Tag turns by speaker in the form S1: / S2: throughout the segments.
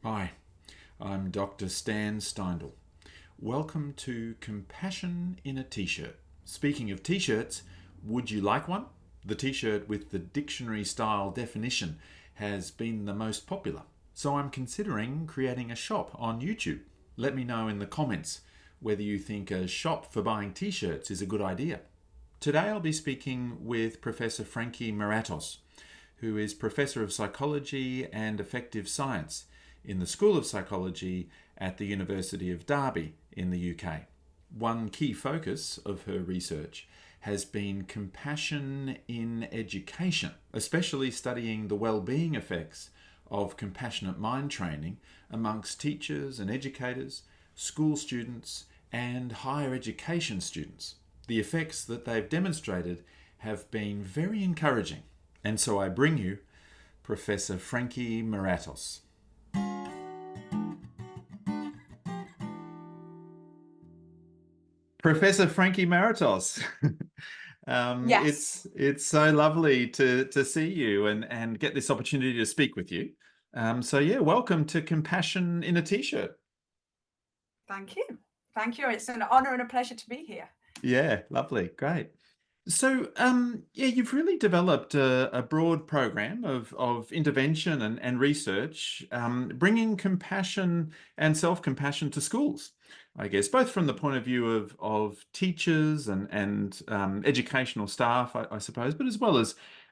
S1: Hi, I'm Dr. Stan Steindl. Welcome to Compassion in a T-shirt. Speaking of t-shirts, would you like one? The t-shirt with the dictionary style definition has been the most popular, so I'm considering creating a shop on YouTube. Let me know in the comments whether you think a shop for buying t-shirts is a good idea. Today I'll be speaking with Professor Frankie Maratos, who is Professor of Psychology and Affective Science in the School of Psychology at the University of Derby in the UK. One key focus of her research has been compassion in education, especially studying the well-being effects of compassionate mind training amongst teachers and educators, school students, and higher education students. The effects that they've demonstrated have been very encouraging. And so I bring you Professor Frankie Maratos. Professor Frankie Maratos.
S2: Yes.
S1: It's so lovely to see you and get this opportunity to speak with you. Welcome to Compassion in a T-shirt.
S2: Thank you. Thank you. It's an honor and a pleasure to be here.
S1: Yeah, lovely, great. You've really developed a broad program of intervention and research, bringing compassion and self-compassion to schools, I guess, both from the point of view of teachers and educational staff, I suppose, but as well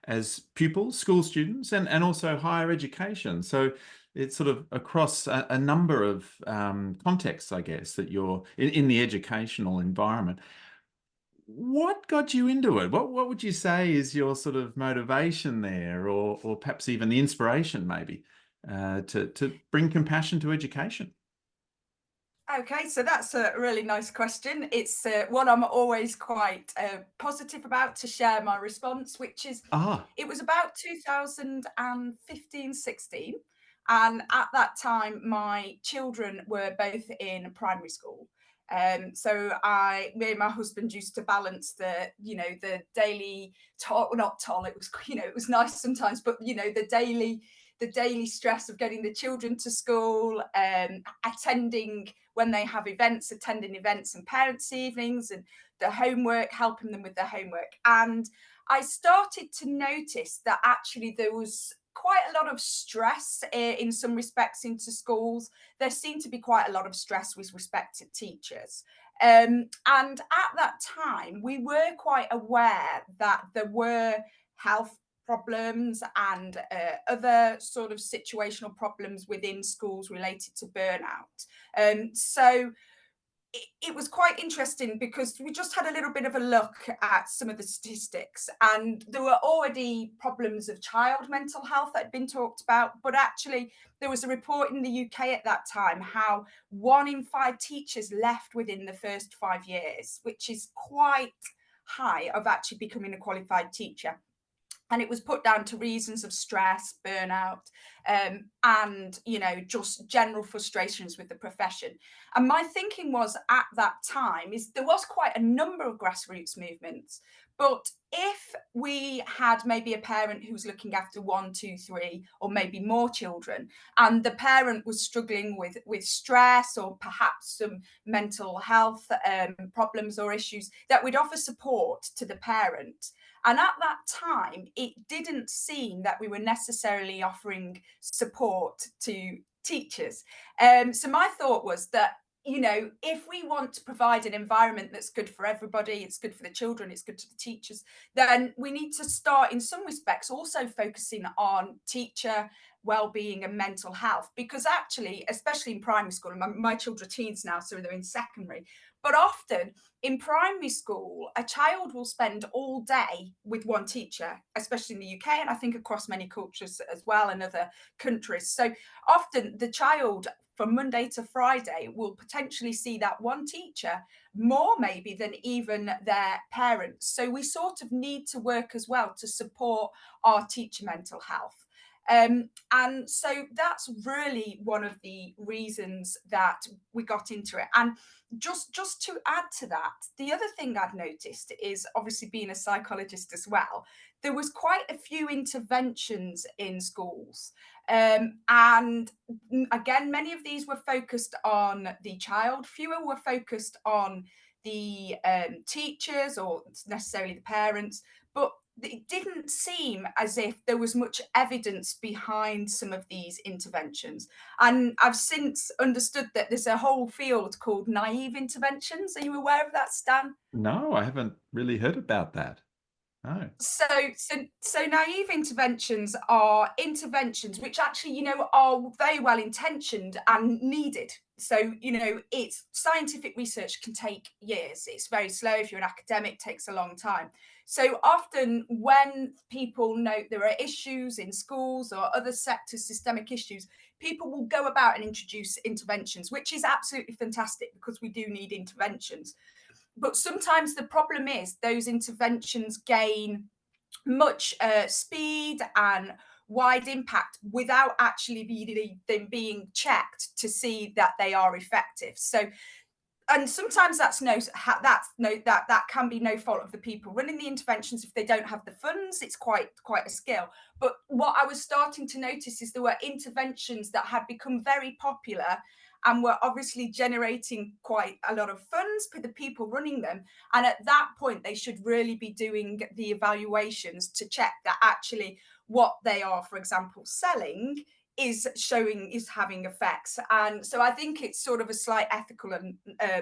S1: as pupils, school students, and also higher education. So it's sort of across a number of contexts, I guess, that you're in the educational environment. What got you into it? What would you say is your sort of motivation there, or perhaps even the inspiration, maybe, to bring compassion to education?
S2: Okay, so that's a really nice question. It's one I'm always quite positive about to share my response, which is
S1: Ah,
S2: it was about 2015, 16. And at that time, my children were both in primary school. Me and my husband used to balance the daily toll, well, not toll, it was, it was nice sometimes, but, the daily stress of getting the children to school, attending when they have events, attending events and parents' evenings, and the homework, helping them with their homework. And I started to notice that actually there was quite a lot of stress in some respects into schools. There seemed to be quite a lot of stress with respect to teachers. And at that time, we were quite aware that there were health problems and other sort of situational problems within schools related to burnout. So it was quite interesting because we just had a little bit of a look at some of the statistics, and there were already problems of child mental health that had been talked about. But actually, there was a report in the UK at that time how 1 in 5 teachers left within the first 5 years, which is quite high of actually becoming a qualified teacher. And it was put down to reasons of stress, burnout, and just general frustrations with the profession. And my thinking was at that time is there was quite a number of grassroots movements, but if we had maybe a parent who was looking after one, two, three, or maybe more children, and the parent was struggling with stress or perhaps some mental health problems or issues, that we'd offer support to the parent. And at that time, it didn't seem that we were necessarily offering support to teachers. So my thought was that, if we want to provide an environment that's good for everybody, it's good for the children, it's good to the teachers, then we need to start in some respects also focusing on teacher well-being and mental health. Because actually, especially in primary school, and my children are teens now, so they're in secondary, but often in primary school, a child will spend all day with one teacher, especially in the UK, and I think across many cultures as well in other countries. So often the child from Monday to Friday will potentially see that one teacher more maybe than even their parents. So we sort of need to work as well to support our teacher mental health. And so that's really one of the reasons that we got into it. And just to add to that, the other thing I've noticed is, obviously being a psychologist as well, there was quite a few interventions in schools. And again, many of these were focused on the child, fewer were focused on the teachers or necessarily the parents, but it didn't seem as if there was much evidence behind some of these interventions. And I've since understood that there's a whole field called naive interventions. Are you aware of that, Stan?
S1: No, I haven't really heard about that. No.
S2: So naive interventions are interventions which actually, are very well intentioned and needed. So, it's scientific research can take years. It's very slow. If you're an academic, it takes a long time. So often when people note there are issues in schools or other sectors, systemic issues, people will go about and introduce interventions, which is absolutely fantastic because we do need interventions. But sometimes the problem is those interventions gain much speed and wide impact without actually them being checked to see that they are effective. So, and sometimes that can be no fault of the people running the interventions. If they don't have the funds, it's quite a skill. But what I was starting to notice is there were interventions that had become very popular and were obviously generating quite a lot of funds for the people running them. And at that point, they should really be doing the evaluations to check that actually what they are, for example, selling is having effects. And so I think it's sort of a slight ethical and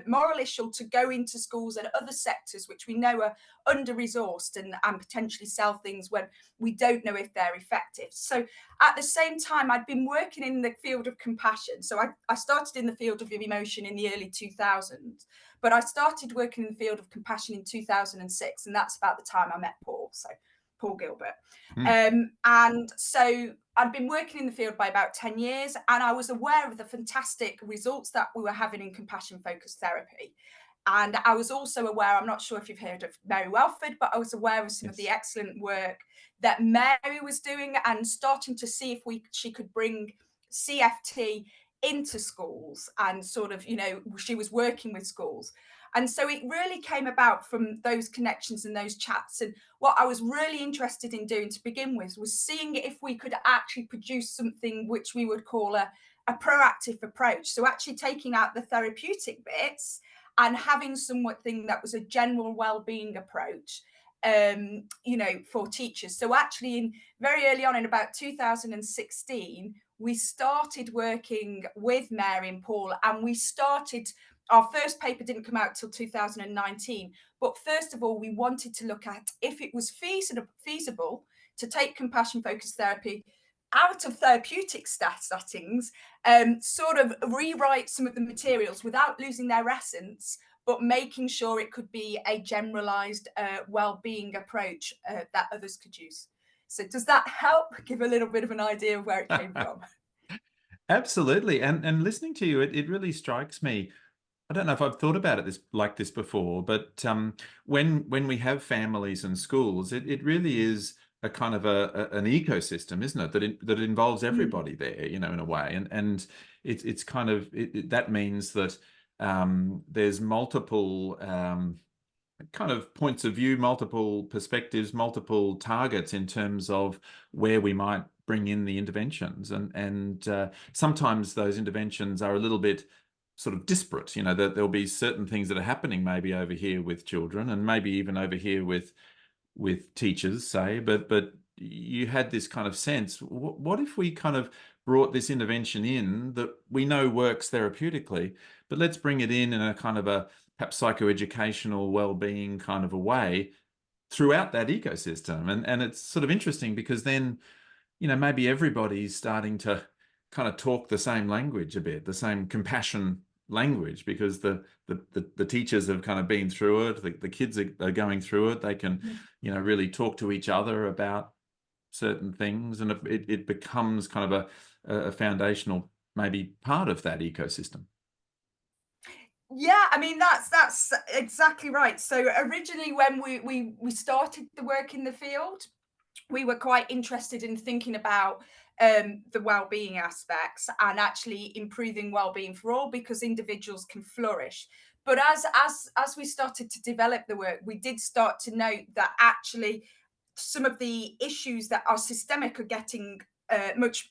S2: moral issue to go into schools and other sectors which we know are under resourced and potentially sell things when we don't know if they're effective. So at the same time, I'd been working in the field of compassion. So I started in the field of emotion in the early 2000s, but I started working in the field of compassion in 2006, and that's about the time I met Paul. So Paul Gilbert.
S1: Hmm.
S2: And so I'd been working in the field by about 10 years, and I was aware of the fantastic results that we were having in compassion focused therapy. And I was also aware, I'm not sure if you've heard of Mary Welford, but I was aware of some of the
S1: Yes.
S2: excellent work that Mary was doing and starting to see if she could bring CFT into schools and sort of, she was working with schools. And so it really came about from those connections and those chats. And what I was really interested in doing to begin with was seeing if we could actually produce something which we would call a proactive approach. So actually taking out the therapeutic bits and having something that was a general well-being approach, for teachers. So actually very early on in about 2016, we started working with Mary and Paul, and our first paper didn't come out till 2019. But first of all, we wanted to look at if it was feasible to take compassion focused therapy out of therapeutic settings, sort of rewrite some of the materials without losing their essence, but making sure it could be a generalized well-being approach that others could use. So does that help give a little bit of an idea of where it came from?
S1: Absolutely. And listening to you, it really strikes me. I don't know if I've thought about it like this before, but when we have families and schools, it really is a kind of an ecosystem, isn't it? That involves
S2: Mm.
S1: everybody there, in a way, and it's kind of that means that there's multiple kind of points of view, multiple perspectives, multiple targets in terms of where we might bring in the interventions, and sometimes those interventions are a little bit sort of disparate. That there'll be certain things that are happening maybe over here with children, and maybe even over here with teachers, say, but you had this kind of sense. What if we kind of brought this intervention in that we know works therapeutically, but let's bring it in a kind of a perhaps psychoeducational well-being kind of a way throughout that ecosystem. And it's sort of interesting because then, maybe everybody's starting to kind of talk the same language a bit, the same compassion language, because the teachers have kind of been through it, the kids are going through it, they can, really talk to each other about certain things, and it becomes kind of a foundational maybe part of that ecosystem.
S2: Yeah, I mean that's exactly right. So originally, when we started the work in the field, we were quite interested in thinking about the well-being aspects and actually improving well-being for all, because individuals can flourish. But as we started to develop the work, we did start to note that actually some of the issues that are systemic are getting much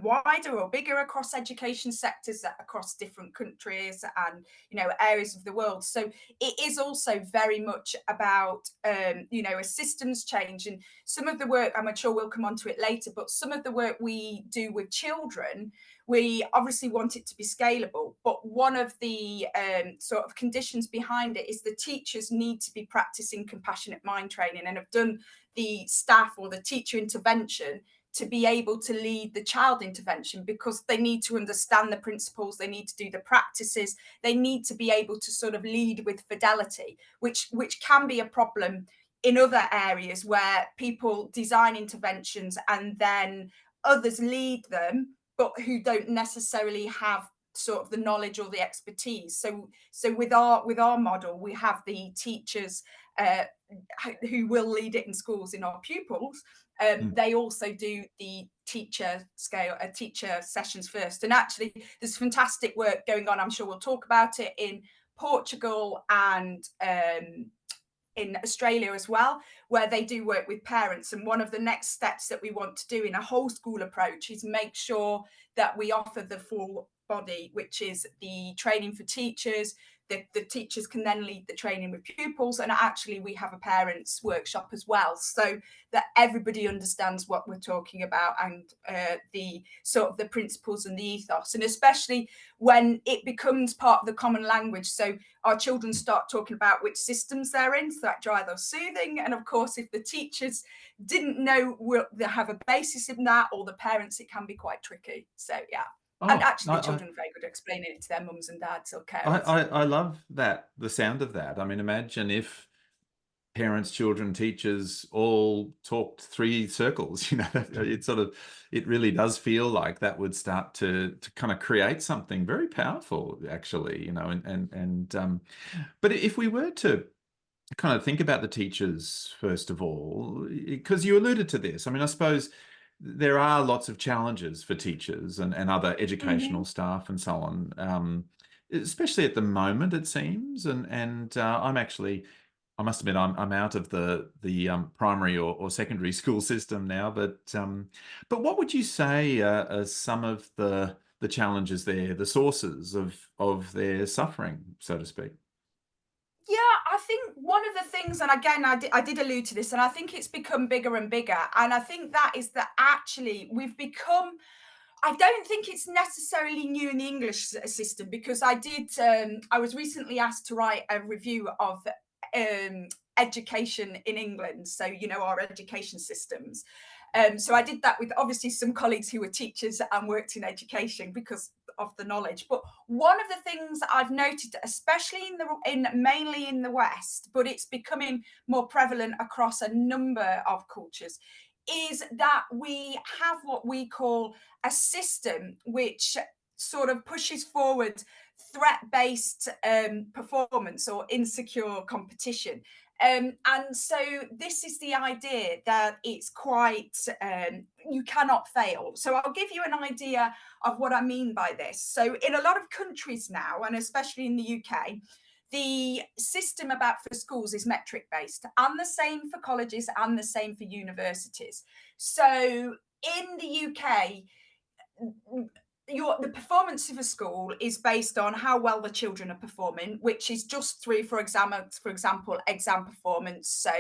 S2: wider or bigger across education sectors, across different countries and areas of the world. So it is also very much about a systems change. And some of the work, I'm sure we'll come on to it later, but some of the work we do with children, we obviously want it to be scalable, but one of the sort of conditions behind it is the teachers need to be practicing compassionate mind training and have done the staff or the teacher intervention to be able to lead the child intervention, because they need to understand the principles, they need to do the practices, they need to be able to sort of lead with fidelity, which can be a problem in other areas where people design interventions and then others lead them, but who don't necessarily have sort of the knowledge or the expertise. So with our model, we have the teachers who will lead it in schools in our pupils. They also do the teacher sessions first. And actually, there's fantastic work going on. I'm sure we'll talk about it in Portugal and in Australia as well, where they do work with parents. And one of the next steps that we want to do in a whole school approach is make sure that we offer the full body, which is the training for teachers. The teachers can then lead the training with pupils, and actually we have a parents workshop as well, so that everybody understands what we're talking about and the sort of the principles and the ethos, and especially when it becomes part of the common language. So our children start talking about which systems they're in, so that drives us soothing. And of course, if the teachers didn't know they have a basis in that, or the parents, it can be quite tricky. So yeah. And
S1: Oh,
S2: actually, the children are very good at explaining it to their mums and dads or carers.
S1: I love that, the sound of that. I mean, imagine if parents, children, teachers all talked three circles, it really does feel like that would start to kind of create something very powerful, actually, but if we were to kind of think about the teachers, first of all, because you alluded to this, I mean, I suppose there are lots of challenges for teachers and other educational staff and so on, especially at the moment, it seems. And I must admit, I'm out of the primary or secondary school system now. But what would you say are some of the challenges there, the sources of their suffering, so to speak?
S2: Yeah, I think one of the things, and again, I did allude to this, and I think it's become bigger and bigger. And I think that is that actually we've become, I don't think it's necessarily new in the English system, because I was recently asked to write a review of education in England. So, our education systems. So I did that with obviously some colleagues who were teachers and worked in education because of the knowledge. But one of the things I've noted, especially mainly in the West, but it's becoming more prevalent across a number of cultures, is that we have what we call a system which sort of pushes forward threat-based performance or insecure competition. And so this is the idea that it's quite, you cannot fail. So I'll give you an idea of what I mean by this. So in a lot of countries now, and especially in the UK, the system for schools is metric based, and the same for colleges and the same for universities. So in the UK, the performance of a school is based on how well the children are performing, which is just through, for example, exam performance. So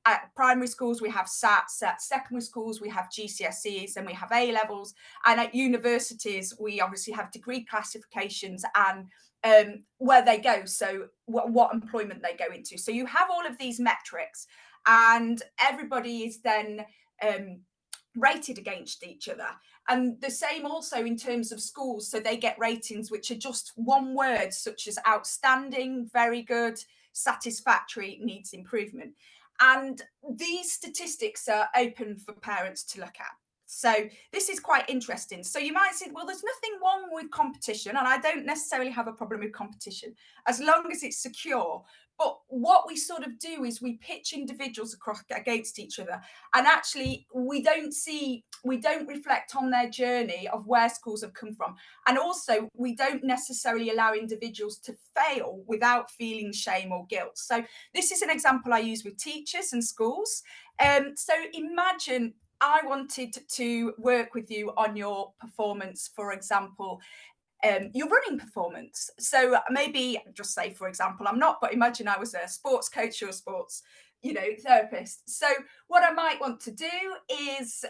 S2: at primary schools, we have SATs, at secondary schools, we have GCSEs, and we have A levels. And at universities, we obviously have degree classifications and where they go. So what employment they go into. So you have all of these metrics, and everybody is then rated against each other. And the same also in terms of schools. So they get ratings which are just one word, such as outstanding, very good, satisfactory, needs improvement. And these statistics are open for parents to look at. So this is quite interesting. So you might say, well, there's nothing wrong with competition, and I don't necessarily have a problem with competition as long as it's secure. But what we sort of do is we pitch individuals across against each other, and actually we don't reflect on their journey of where schools have come from, and also we don't necessarily allow individuals to fail without feeling shame or guilt. So this is an example I use with teachers and schools. So imagine I wanted to work with you on your performance, for example, your running performance. So maybe just say, for example, I'm not, but imagine I was a sports coach or a sports, therapist. So what I might want to do is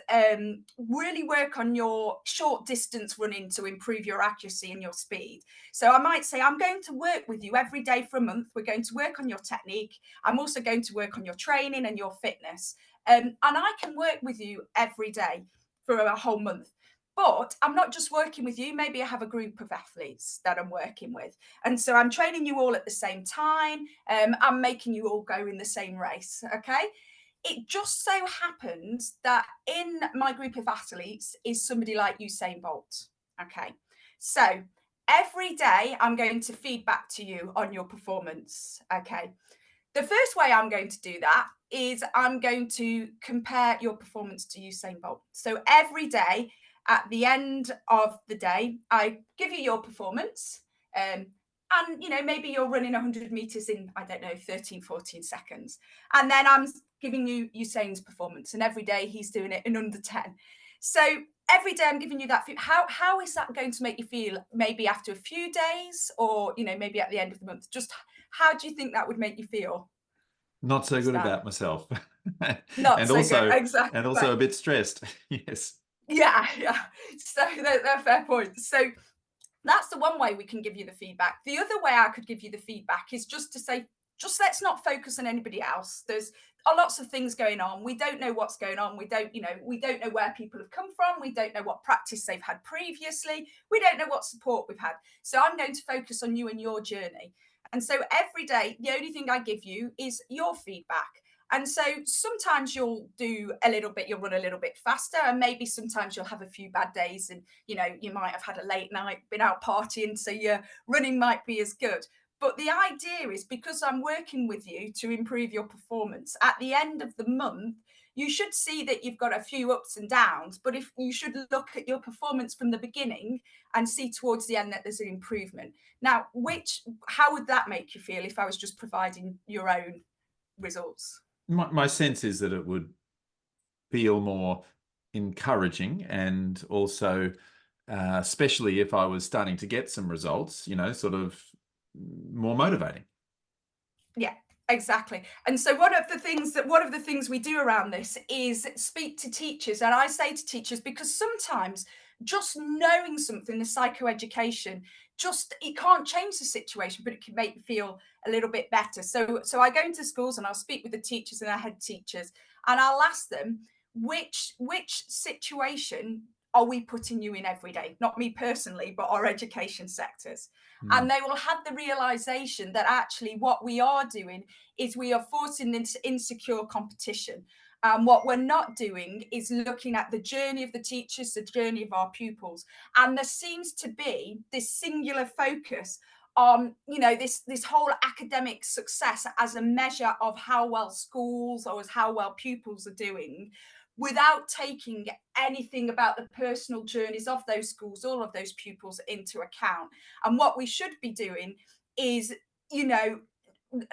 S2: really work on your short distance running to improve your accuracy and your speed. So I might say, I'm going to work with you every day for a month. We're going to work on your technique. I'm also going to work on your training and your fitness. And I can work with you every day for a whole month. But I'm not just working with you. Maybe I have a group of athletes that I'm working with. And so I'm training you all at the same time. I'm making you all go in the same race. Okay. It just so happens that in my group of athletes is somebody like Usain Bolt. Okay. So every day I'm going to feed back to you on your performance. Okay. The first way I'm going to do that is I'm going to compare your performance to Usain Bolt. So every day, at the end of the day, I give you your performance. And maybe you're running 100 meters in, I don't know, 13, 14 seconds. And then I'm giving you Usain's performance. And every day he's doing it in under 10. So every day I'm giving you that. How is that going to make you feel? Maybe after a few days, or maybe at the end of the month. Just how do you think that would make you feel?
S1: Not so good
S2: Stan?
S1: about myself.
S2: Not
S1: and
S2: so good.
S1: also
S2: Exactly.
S1: and also a bit stressed. Yes.
S2: Yeah, yeah. So they're fair points. So that's the one way we can give you the feedback. The other way I could give you the feedback is just to say, just let's not focus on anybody else. There's lots of things going on. We don't know what's going on. We don't know where people have come from. We don't know what practice they've had previously. We don't know what support we've had. So I'm going to focus on you and your journey. And so every day, the only thing I give you is your feedback. And so sometimes you'll do a little bit, you'll run a little bit faster, and maybe sometimes you'll have a few bad days, and you might have had a late night, been out partying, so your running might be as good. But the idea is, because I'm working with you to improve your performance, at the end of the month, you should see that you've got a few ups and downs, but if you should look at your performance from the beginning and see towards the end that there's an improvement. Now, how would that make you feel if I was just providing your own results?
S1: My sense is that it would feel more encouraging, and also, especially if I was starting to get some results, sort of more motivating.
S2: Yeah, exactly. And so one of the things we do around this is speak to teachers. And I say to teachers, because sometimes just knowing something, the psychoeducation, it can't change the situation, but it can make you feel a little bit better. So I go into schools and I'll speak with the teachers and our head teachers, and I'll ask them, which situation are we putting you in every day? Not me personally, but our education sectors. And they will have the realization that actually what we are doing is we are forcing into insecure competition. What we're not doing is looking at the journey of the teachers, the journey of our pupils. And there seems to be this singular focus on, this whole academic success as a measure of how well schools or as how well pupils are doing, without taking anything about the personal journeys of those schools, all of those pupils into account. And what we should be doing is,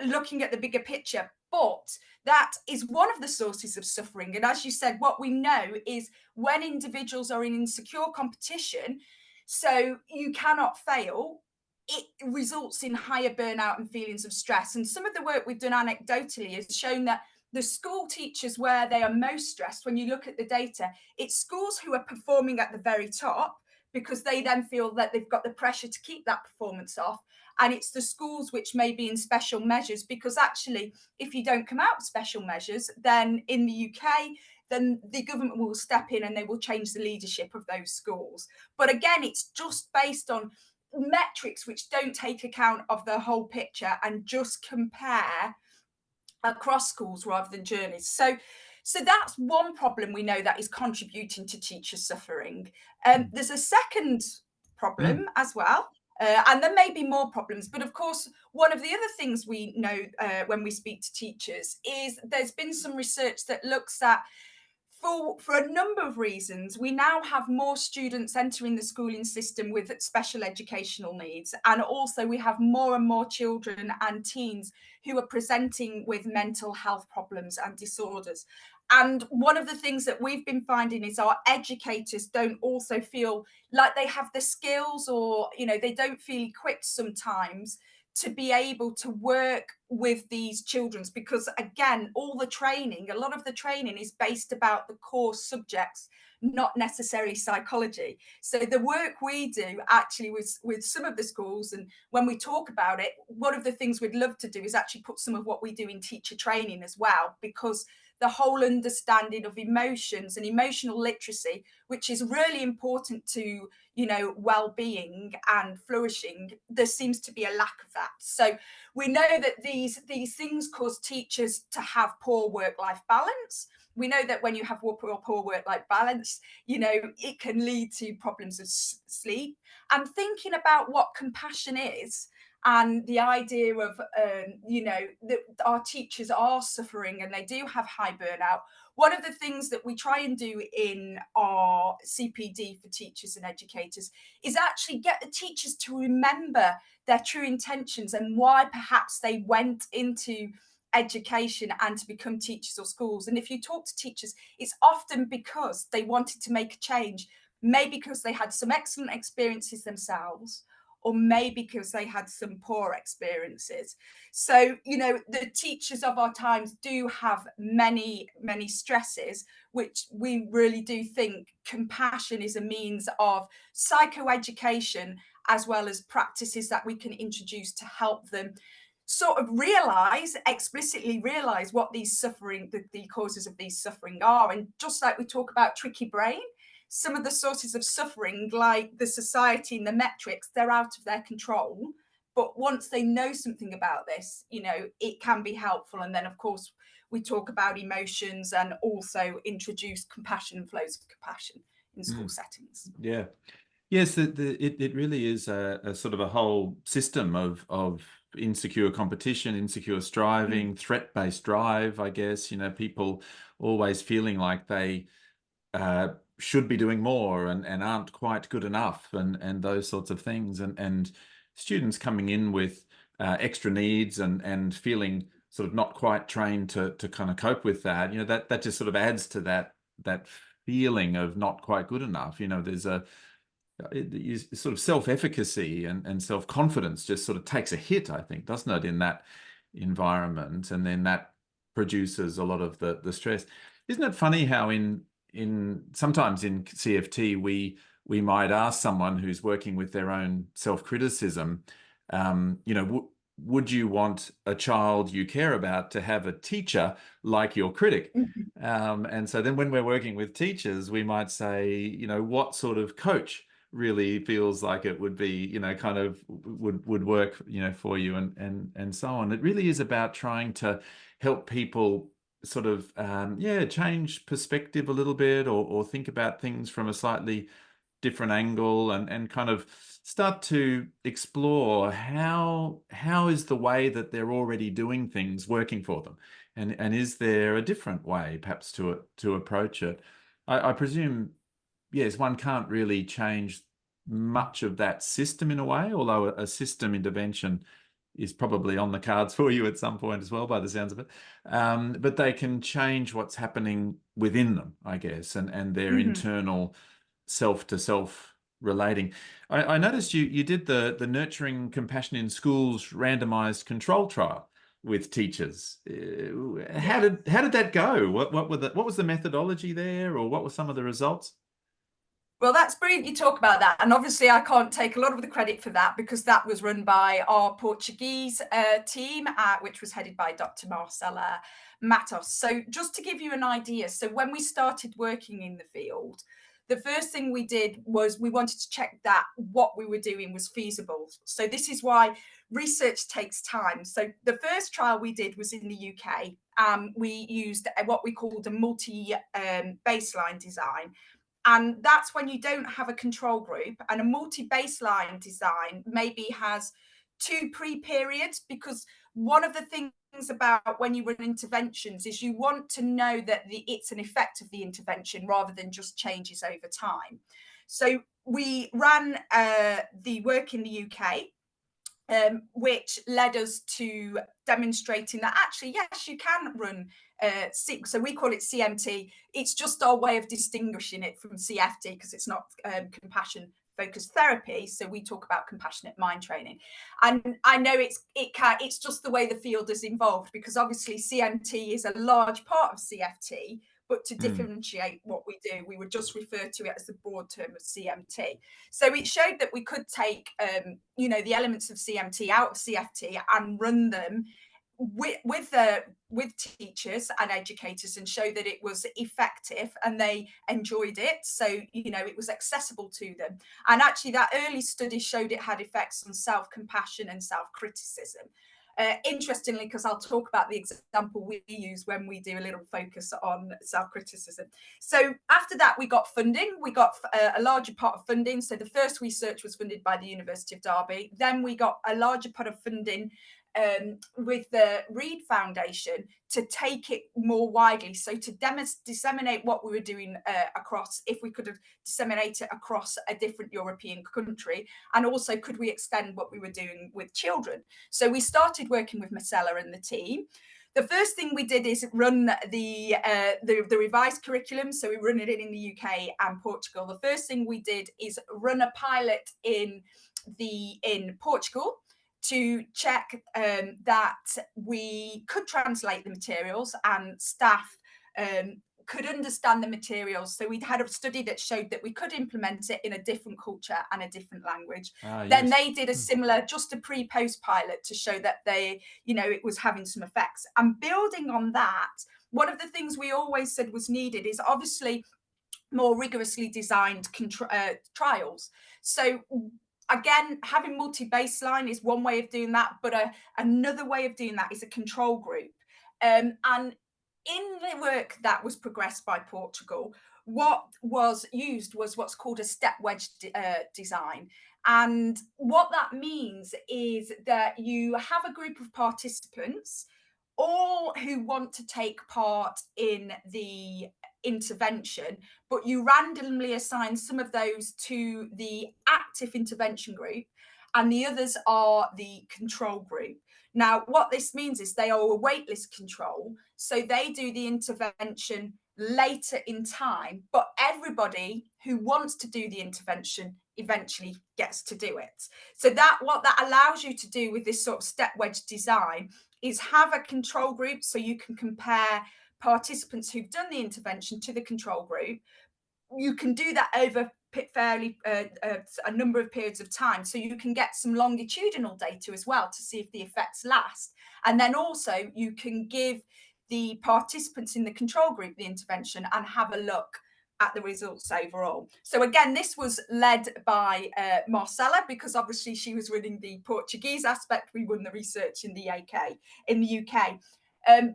S2: looking at the bigger picture. But that is one of the sources of suffering. And as you said, what we know is when individuals are in insecure competition, so you cannot fail, it results in higher burnout and feelings of stress. And some of the work we've done anecdotally has shown that the school teachers where they are most stressed, when you look at the data, it's schools who are performing at the very top, because they then feel that they've got the pressure to keep that performance off. And it's the schools which may be in special measures, because actually, if you don't come out with special measures, then in the UK, then the government will step in and they will change the leadership of those schools. But again, it's just based on metrics which don't take account of the whole picture and just compare across schools rather than journeys. So that's one problem we know that is contributing to teacher suffering. There's a second problem as well. And there may be more problems, but of course, one of the other things we know when we speak to teachers is there's been some research that looks at for a number of reasons, we now have more students entering the schooling system with special educational needs. And also, we have more and more children and teens who are presenting with mental health problems and disorders. And one of the things that we've been finding is our educators don't also feel like they have the skills, or, they don't feel equipped sometimes to be able to work with these children, because again, a lot of the training is based about the core subjects, not necessarily psychology. So the work we do actually with some of the schools, and when we talk about it, one of the things we'd love to do is actually put some of what we do in teacher training as well, because the whole understanding of emotions and emotional literacy, which is really important to, well-being and flourishing, there seems to be a lack of that. So we know that these things cause teachers to have poor work-life balance. We know that when you have poor work-life balance, it can lead to problems of sleep. And thinking about what compassion is, and the idea of that our teachers are suffering and they do have high burnout. One of the things that we try and do in our CPD for teachers and educators is actually get the teachers to remember their true intentions and why perhaps they went into education and to become teachers or schools. And if you talk to teachers, it's often because they wanted to make a change, maybe because they had some excellent experiences themselves, or maybe because they had some poor experiences. So, the teachers of our times do have many, many stresses, which we really do think compassion is a means of psychoeducation, as well as practices that we can introduce to help them sort of explicitly realize what these suffering, the causes of these suffering are. And just like we talk about tricky brain, some of the sources of suffering, like the society and the metrics, they're out of their control. But once they know something about this, it can be helpful. And then, of course, we talk about emotions and also introduce compassion and flows of compassion in school settings.
S1: Yeah. Yes, it really is a sort of a whole system of insecure competition, insecure striving, threat-based drive, I guess. People always feeling like they should be doing more and aren't quite good enough, and those sorts of things. And students coming in with extra needs and feeling sort of not quite trained to kind of cope with that. That just sort of adds to that feeling of not quite good enough. There's sort of self-efficacy and self-confidence just sort of takes a hit, I think, doesn't it, in that environment, and then that produces a lot of the stress. Isn't it funny how sometimes in CFT we might ask someone who's working with their own self-criticism, would you want a child you care about to have a teacher like your critic? And so then when we're working with teachers, we might say, what sort of coach really feels like it would be, kind of would work, for you, and so on. It really is about trying to help people sort of, change perspective a little bit, or think about things from a slightly different angle, and kind of start to explore how is the way that they're already doing things working for them, and is there a different way perhaps to approach it. I presume, yes, one can't really change much of that system in a way, although a system intervention is probably on the cards for you at some point as well, by the sounds of it. But they can change what's happening within them, I guess, and their internal self-to-self relating. I noticed you did the Nurturing Compassion in Schools randomized control trial with teachers. How did that go? What was the methodology there, or what were some of the results?
S2: Well, that's brilliant you talk about that. And obviously, I can't take a lot of the credit for that, because that was run by our Portuguese team, which was headed by Dr. Marcela Matos. So just to give you an idea, so when we started working in the field, the first thing we did was we wanted to check that what we were doing was feasible. So this is why research takes time. So the first trial we did was in the UK, we used what we called a multi-baseline design. And that's when you don't have a control group, and a multi-baseline design maybe has 2 pre-periods, because one of the things about when you run interventions is you want to know that it's an effect of the intervention rather than just changes over time. So we ran the work in the UK, which led us to demonstrating that actually, yes, you can run so we call it CMT. It's just our way of distinguishing it from CFT because it's not compassion focused therapy. So we talk about compassionate mind training. And I know it's just the way the field is involved, because obviously CMT is a large part of CFT, but to differentiate what we do, we would just refer to it as the broad term of CMT. So it showed that we could take, the elements of CMT out of CFT and run them with teachers and educators and show that it was effective and they enjoyed it. So, it was accessible to them. And actually that early study showed it had effects on self-compassion and self-criticism. Interestingly, because I'll talk about the example we use when we do a little focus on self-criticism. So after that, we got funding. We got a larger part of funding. So the first research was funded by the University of Derby. Then we got a larger pot of funding with the Reed Foundation to take it more widely. So to disseminate what we were doing across, if we could have disseminated it across a different European country, and also could we extend what we were doing with children. So we started working with Marcela and the team. The first thing we did is run the revised curriculum. So we run it in the UK and Portugal. The first thing we did is run a pilot in Portugal to check that we could translate the materials and staff could understand the materials. So we'd had a study that showed that we could implement it in a different culture and a different language. Then they did a similar, just a pre-post pilot to show that it was having some effects. And building on that, one of the things we always said was needed is obviously more rigorously designed trials. So again, having multi-baseline is one way of doing that, but another way of doing that is a control group. And in the work that was progressed by Portugal, what was used was what's called a step wedge design. And what that means is that you have a group of participants, all who want to take part in the intervention, but you randomly assign some of those to the active intervention group and the others are the control group. Now, what this means is they are a waitlist control, so they do the intervention later in time, but everybody who wants to do the intervention eventually gets to do it. So what that allows you to do with this sort of step wedge design is have a control group, so you can compare participants who've done the intervention to the control group. You can do that over fairly a number of periods of time, so you can get some longitudinal data as well to see if the effects last. And then also you can give the participants in the control group the intervention and have a look at the results overall. So again, this was led by Marcela, because obviously she was running the Portuguese aspect. We run the research in the UK.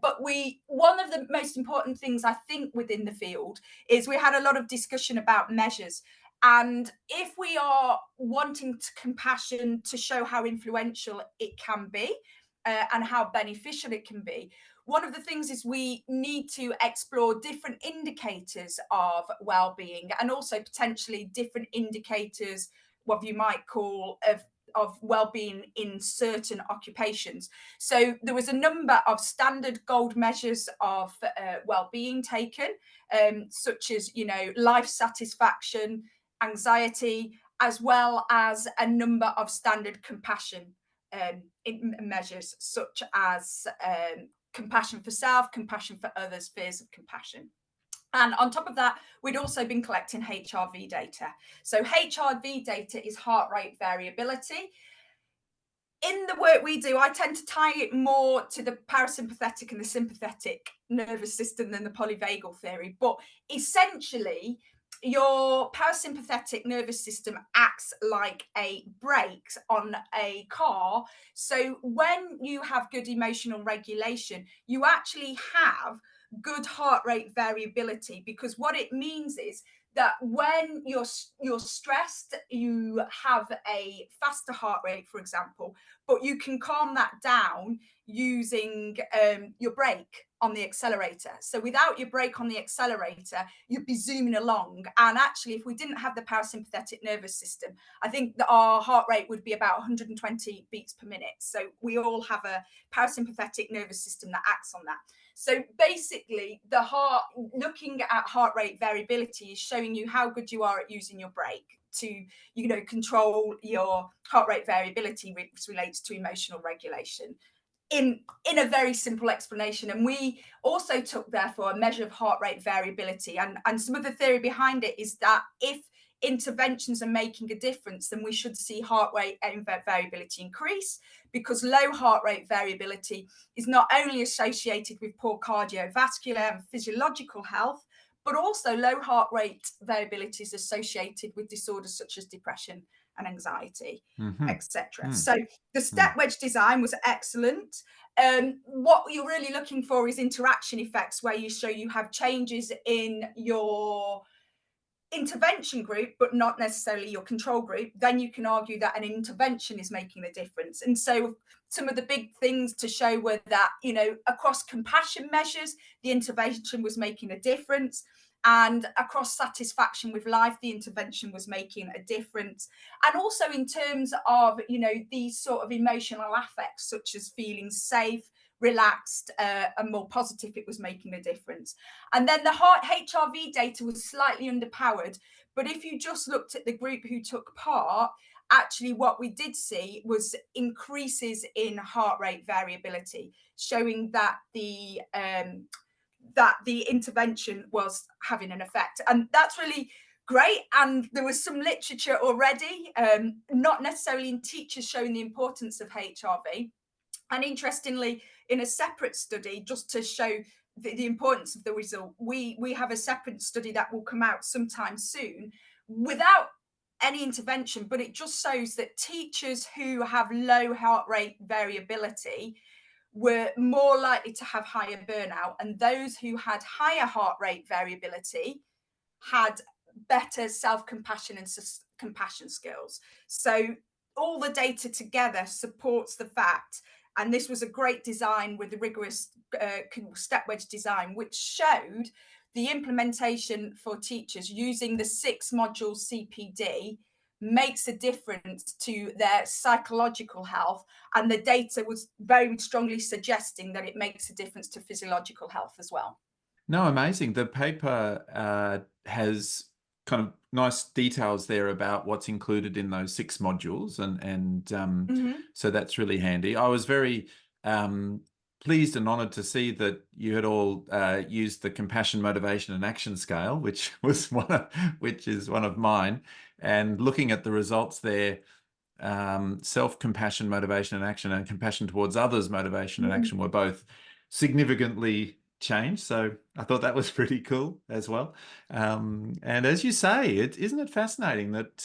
S2: But one of the most important things I think within the field is we had a lot of discussion about measures. And if we are wanting compassion to show how influential it can be and how beneficial it can be, one of the things is we need to explore different indicators of well-being and also potentially different indicators, what you might call of well-being in certain occupations. So there was a number of standard gold measures of well-being taken, such as, life satisfaction, anxiety, as well as a number of standard compassion measures, such as compassion for self, compassion for others, fears of compassion. And on top of that, we'd also been collecting HRV data. So HRV data is heart rate variability. In the work we do, I tend to tie it more to the parasympathetic and the sympathetic nervous system than the polyvagal theory. But essentially, your parasympathetic nervous system acts like a brakes on a car. So when you have good emotional regulation, you actually have good heart rate variability, because what it means is that when you're stressed, you have a faster heart rate, for example, but you can calm that down using your brake on the accelerator. So without your brake on the accelerator, you'd be zooming along. And actually, if we didn't have the parasympathetic nervous system, I think that our heart rate would be about 120 beats per minute. So we all have a parasympathetic nervous system that acts on that. So basically, the heart, looking at heart rate variability, is showing you how good you are at using your brake to, control your heart rate variability, which relates to emotional regulation. In a very simple explanation. And we also took, therefore, a measure of heart rate variability, and some of the theory behind it is that if interventions are making a difference, then we should see heart rate variability increase, because low heart rate variability is not only associated with poor cardiovascular and physiological health, but also low heart rate variability is associated with disorders such as depression and anxiety, etc. So the step wedge design was excellent. What you're really looking for is interaction effects, where you show you have changes in your intervention group, but not necessarily your control group. Then you can argue that an intervention is making a difference. And so some of the big things to show were that, across compassion measures, the intervention was making a difference. And across satisfaction with life, the intervention was making a difference. And also in terms of, these sort of emotional affects, such as feeling safe, relaxed, and more positive, it was making a difference. And then the HRV data was slightly underpowered. But if you just looked at the group who took part, actually what we did see was increases in heart rate variability, showing that the intervention was having an effect. And that's really great. And there was some literature already, not necessarily in teachers, showing the importance of HRV. And interestingly, in a separate study, just to show the importance of the result, we have a separate study that will come out sometime soon without any intervention, but it just shows that teachers who have low heart rate variability were more likely to have higher burnout, and those who had higher heart rate variability had better self-compassion and compassion skills. So all the data together supports the fact, and this was a great design with the rigorous step wedge design, which showed the implementation for teachers using the 6 module CPD makes a difference to their psychological health. And the data was very strongly suggesting that it makes a difference to physiological health as well.
S1: No, amazing. The paper has kind of nice details there about what's included in those 6 modules, and so that's really handy. I was very pleased and honoured to see that you had all used the compassion, motivation, and action scale, which is one of mine. And looking at the results there, self-compassion, motivation, and action, and compassion towards others, motivation, and action were both significantly changed. So I thought that was pretty cool as well. And as you say, isn't it fascinating that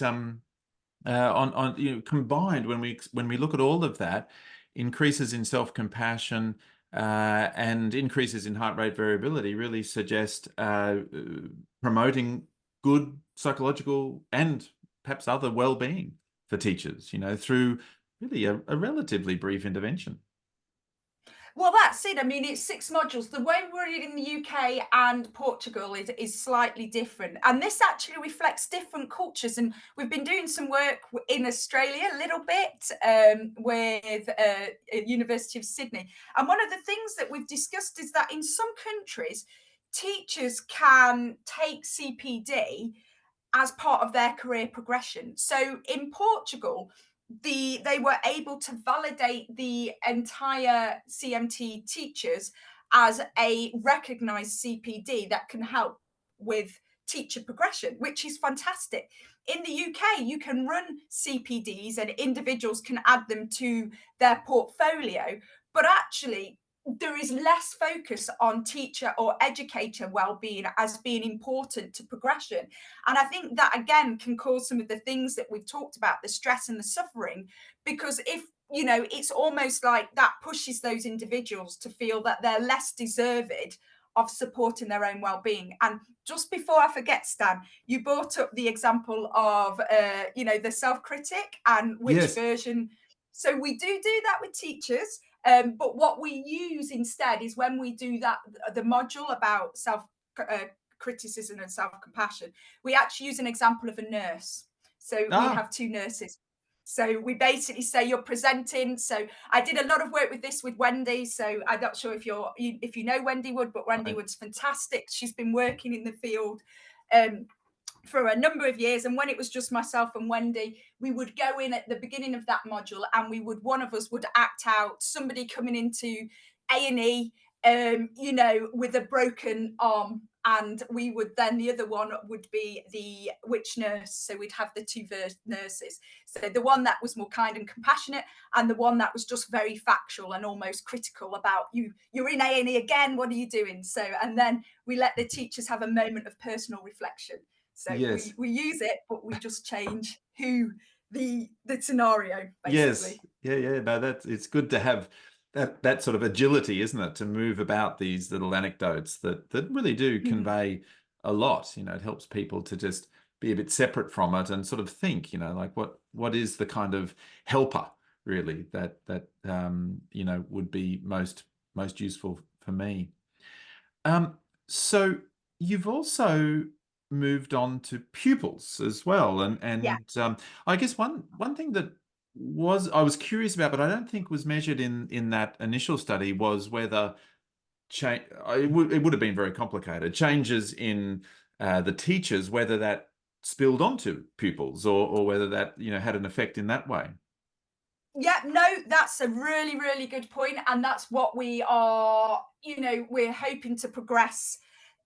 S1: combined, when we look at all of that, increases in self-compassion and increases in heart rate variability really suggest promoting good psychological and perhaps other well-being for teachers, through really a relatively brief intervention.
S2: Well, that's it. I mean, it's 6 modules. The way we're in the UK and Portugal is slightly different. And this actually reflects different cultures. And we've been doing some work in Australia a little bit with University of Sydney. And one of the things that we've discussed is that in some countries, teachers can take CPD as part of their career progression. So in Portugal, they were able to validate the entire CMT teachers as a recognized CPD that can help with teacher progression, which is fantastic. In the UK, you can run CPDs and individuals can add them to their portfolio, but actually there is less focus on teacher or educator well-being as being important to progression. And I think that again can cause some of the things that we've talked about, the stress and the suffering, because if it's almost like that pushes those individuals to feel that they're less deserved of supporting their own well-being. And just before I forget, Stan, you brought up the example of the self-critic and which
S1: Yes.
S2: version. So we do that with teachers. But what we use instead is when we do that, the module about self criticism and self compassion, we actually use an example of a nurse. So we
S1: Ah,
S2: have two nurses. So we basically say you're presenting. So I did a lot of work with this with Wendy. So I'm not sure if you know Wendy Wood, but Wendy
S1: I,
S2: Wood's fantastic. She's been working in the field. For a number of years, and when it was just myself and Wendy, we would go in at the beginning of that module and one of us would act out somebody coming into A&E with a broken arm, and we would then, the other one would be the witch nurse. So we'd have the two nurses, so the one that was more kind and compassionate, and the one that was just very factual and almost critical about you're in A&E again, what are you doing? So, and then we let the teachers have a moment of personal reflection. So
S1: yes.
S2: we use it, but we just change who the scenario,
S1: Yes.
S2: basically.
S1: Yeah, yeah. No, it's good to have that sort of agility, isn't it? To move about these little anecdotes that really do
S2: Mm.
S1: convey a lot. It helps people to just be a bit separate from it and sort of think, like what is the kind of helper really that would be most useful for me. So you've also moved on to pupils as well, and
S2: Yeah.
S1: I guess one thing that I was curious about, but I don't think was measured in that initial study was whether change it would have been very complicated changes in the teachers, whether that spilled onto pupils or whether that had an effect in that way.
S2: Yeah, no, that's a really, really good point. And that's what we are, we're hoping to progress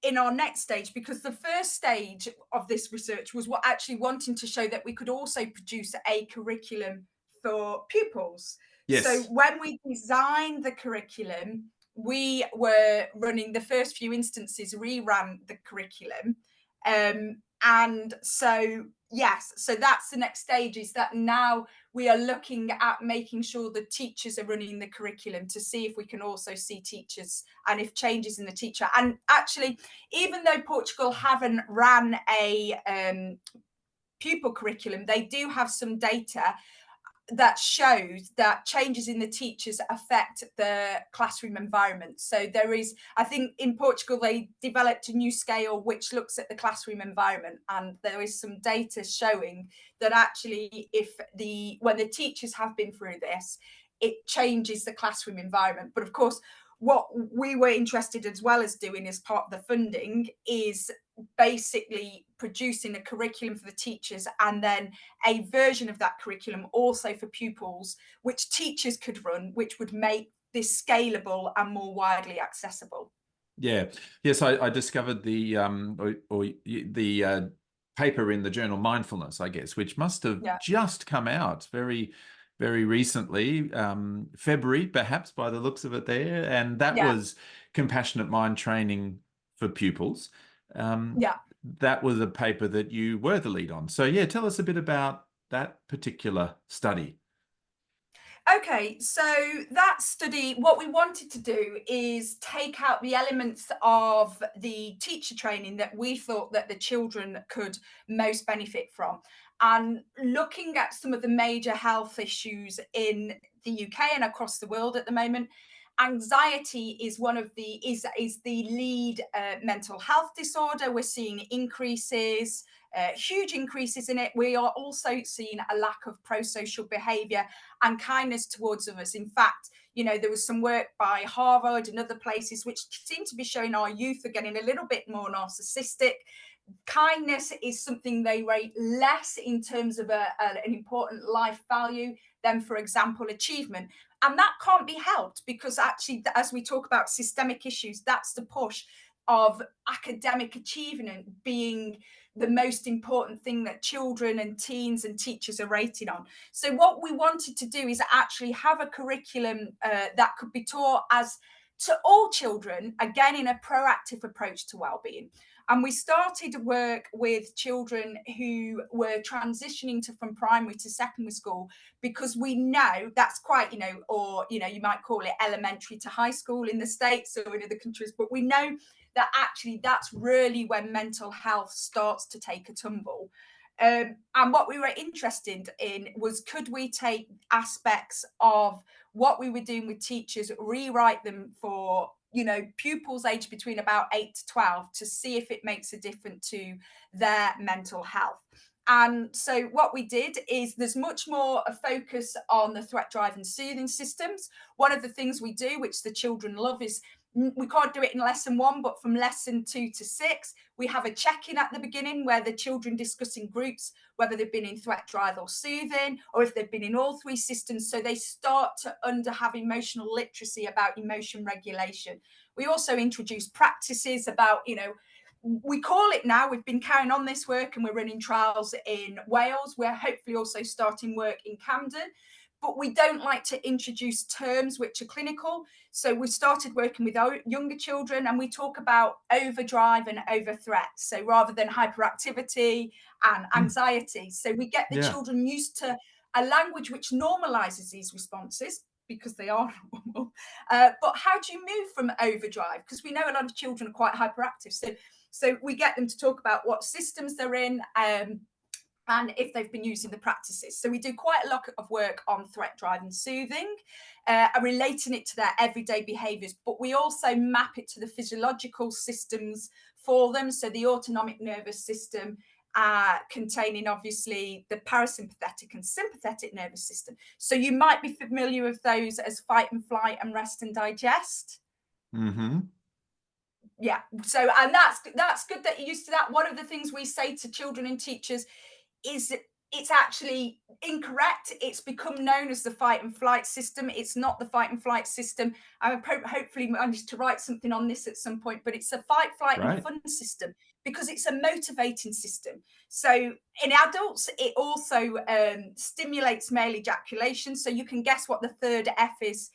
S2: in our next stage, because the first stage of this research was what actually wanting to show that we could also produce a curriculum for pupils. So
S1: Yes.
S2: when we designed the curriculum, we were running the first few instances, reran the curriculum. And so, yes, so that's the next stage, is that now we are looking at making sure the teachers are running the curriculum to see if we can also see teachers and if changes in the teacher. And actually, even though Portugal haven't ran a pupil curriculum, they do have some data that shows that changes in the teachers affect the classroom environment. So there is, I think in Portugal, they developed a new scale which looks at the classroom environment. And there is some data showing that actually when the teachers have been through this, it changes the classroom environment. But of course, what we were interested as well as doing as part of the funding is basically producing a curriculum for the teachers, and then a version of that curriculum also for pupils, which teachers could run, which would make this scalable and more widely accessible.
S1: Yeah. Yes, I discovered the paper in the journal Mindfulness, I guess, which must have
S2: Yeah,
S1: just come out very, very recently, February, perhaps, by the looks of it there. And that
S2: yeah,
S1: was compassionate mind training for pupils. Um,
S2: yeah.
S1: that was a paper that you were the lead on. So yeah, tell us a bit about that particular study.
S2: Okay, so that study, what we wanted to do is take out the elements of the teacher training that we thought that the children could most benefit from. And looking at some of the major health issues in the UK and across the world at the moment, anxiety is one of the is the lead mental health disorder. We're seeing increases, huge increases in it. We are also seeing a lack of pro-social behaviour and kindness towards others. In fact, there was some work by Harvard and other places which seem to be showing our youth are getting a little bit more narcissistic. Kindness is something they rate less in terms of an important life value than, for example, achievement. And that can't be helped, because actually, as we talk about systemic issues, that's the push of academic achievement being the most important thing that children and teens and teachers are rated on. So what we wanted to do is actually have a curriculum that could be taught as to all children, again, in a proactive approach to wellbeing. And we started work with children who were transitioning from primary to secondary school, because we know that's quite, or, you might call it elementary to high school in the States or in other countries, but we know that actually that's really when mental health starts to take a tumble. And what we were interested in was, could we take aspects of what we were doing with teachers, rewrite them for pupils aged between about 8 to 12, to see if it makes a difference to their mental health. And so what we did is, there's much more a focus on the threat drive and soothing systems. One of the things we do, which the children love, is we can't do it in lesson 1, but from lesson 2 to 6, we have a check-in at the beginning where the children discuss in groups whether they've been in threat drive or soothing, or if they've been in all 3 systems, so they start to have emotional literacy about emotion regulation. We also introduce practices about, we call it now, we've been carrying on this work and we're running trials in Wales. We're hopefully also starting work in Camden, but we don't like to introduce terms which are clinical. So we started working with younger children, and we talk about overdrive and overthreat. So rather than hyperactivity and anxiety, so we get the children used to a language which normalizes these responses, because they are normal. But how do you move from overdrive? Because we know a lot of children are quite hyperactive. So we get them to talk about what systems they're in, and if they've been using the practices. So we do quite a lot of work on threat drive and soothing, relating it to their everyday behaviours, but we also map it to the physiological systems for them. So the autonomic nervous system, containing obviously the parasympathetic and sympathetic nervous system. So you might be familiar with those as fight and flight and rest and digest.
S1: Mm-hmm.
S2: Yeah. So, and that's good that you're used to that. One of the things we say to children and teachers is it's actually incorrect. It's become known as the fight and flight system. It's not the fight and flight system. I hopefully managed to write something on this at some point, but it's a fight, flight, and fun system, because it's a motivating system. So in adults, it also stimulates male ejaculation. So you can guess what the third F is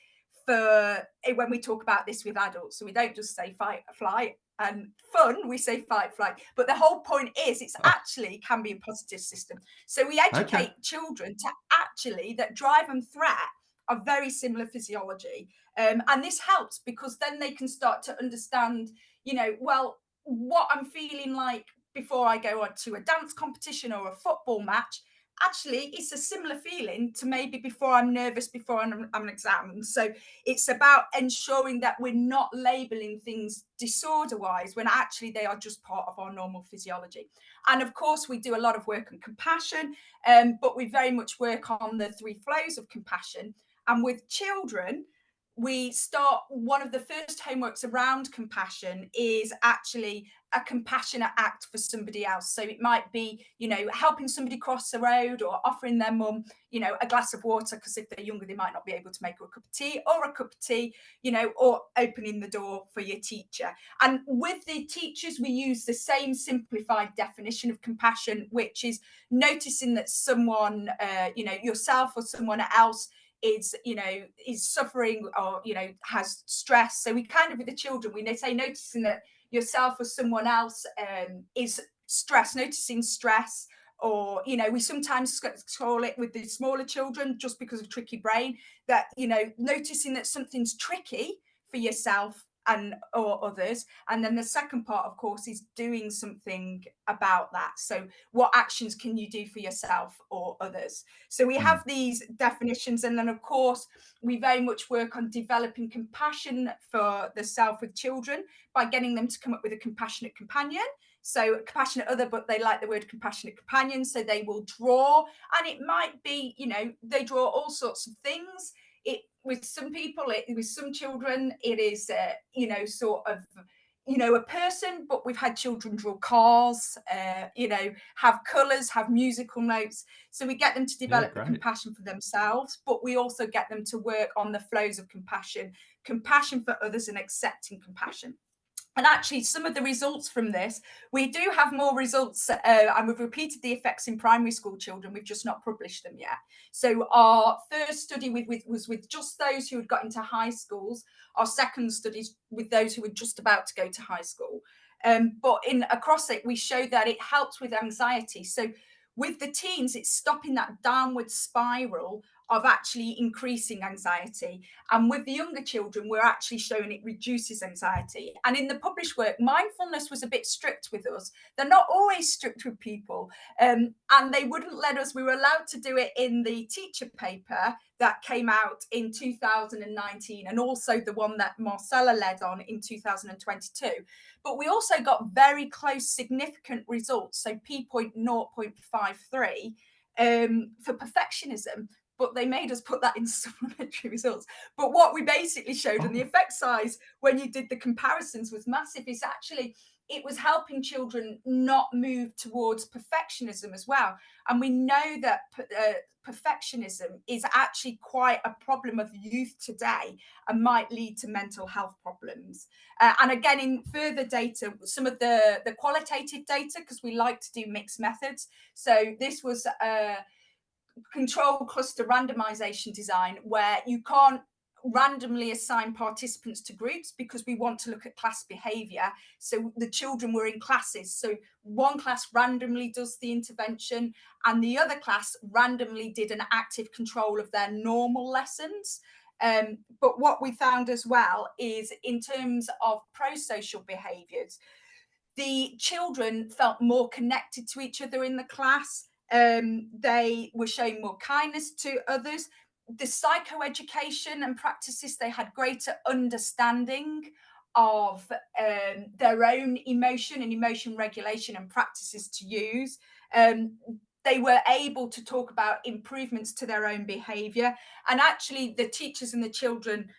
S2: for when we talk about this with adults. So we don't just say fight, flight, and fun, we say fight, flight. But the whole point is, it's actually can be a positive system. So we educate children to actually that drive and threat are very similar physiology. And this helps, because then they can start to understand, well, what I'm feeling like before I go on to a dance competition or a football match. Actually, it's a similar feeling to maybe before I'm nervous, before I'm examined. So it's about ensuring that we're not labeling things disorder-wise when actually they are just part of our normal physiology. And of course, we do a lot of work on compassion, but we very much work on the 3 flows of compassion. And with children, we start, one of the first homeworks around compassion is actually a compassionate act for somebody else. So it might be, helping somebody cross the road, or offering their mum, a glass of water, because if they're younger, they might not be able to make her a cup of tea, or opening the door for your teacher. And with the teachers, we use the same simplified definition of compassion, which is noticing that someone, yourself or someone else is suffering, or has stress. So we kind of, with the children, we say noticing that yourself or someone else is stressed, noticing stress. Or we sometimes call it with the smaller children, just because of tricky brain, that noticing that something's tricky for yourself and or others. And then the second part, of course, is doing something about that. So what actions can you do for yourself or others? So we have these definitions, and then of course we very much work on developing compassion for the self with children by getting them to come up with a compassionate companion. So compassionate other, but they like the word compassionate companion, so they will draw. And it might be, they draw all sorts of things. With some people, with some children, it is, sort of, a person, but we've had children draw cars, have colours, have musical notes. So we get them to develop the compassion for themselves, but we also get them to work on the flows of compassion for others, and accepting compassion. And actually, some of the results from this, we do have more results, and we've repeated the effects in primary school children. We've just not published them yet. So our first study was with just those who had got into high schools. Our second studies with those who were just about to go to high school. But across it, we showed that it helps with anxiety. So with the teens, it's stopping that downward spiral of actually increasing anxiety. And with the younger children, we're actually showing it reduces anxiety. And in the published work, mindfulness was a bit strict with us. They're not always strict with people. And they wouldn't let us, we were allowed to do it in the teacher paper that came out in 2019, and also the one that Marcela led on in 2022. But we also got very close, significant results. So P.0.53 for perfectionism, but they made us put that in supplementary results. But what we basically showed, and the effect size when you did the comparisons was massive, is actually it was helping children not move towards perfectionism as well. And we know that perfectionism is actually quite a problem of youth today and might lead to mental health problems. And again, in further data, some of the qualitative data, because we like to do mixed methods. So this was control cluster randomization design, where you can't randomly assign participants to groups because we want to look at class behavior. So the children were in classes. So one class randomly does the intervention and the other class randomly did an active control of their normal lessons. But what we found as well is in terms of pro-social behaviors, the children felt more connected to each other in the class. They were showing more kindness to others. The psychoeducation and practices, they had greater understanding of their own emotion and emotion regulation and practices to use. They were able to talk about improvements to their own behavior. And actually, the teachers and the children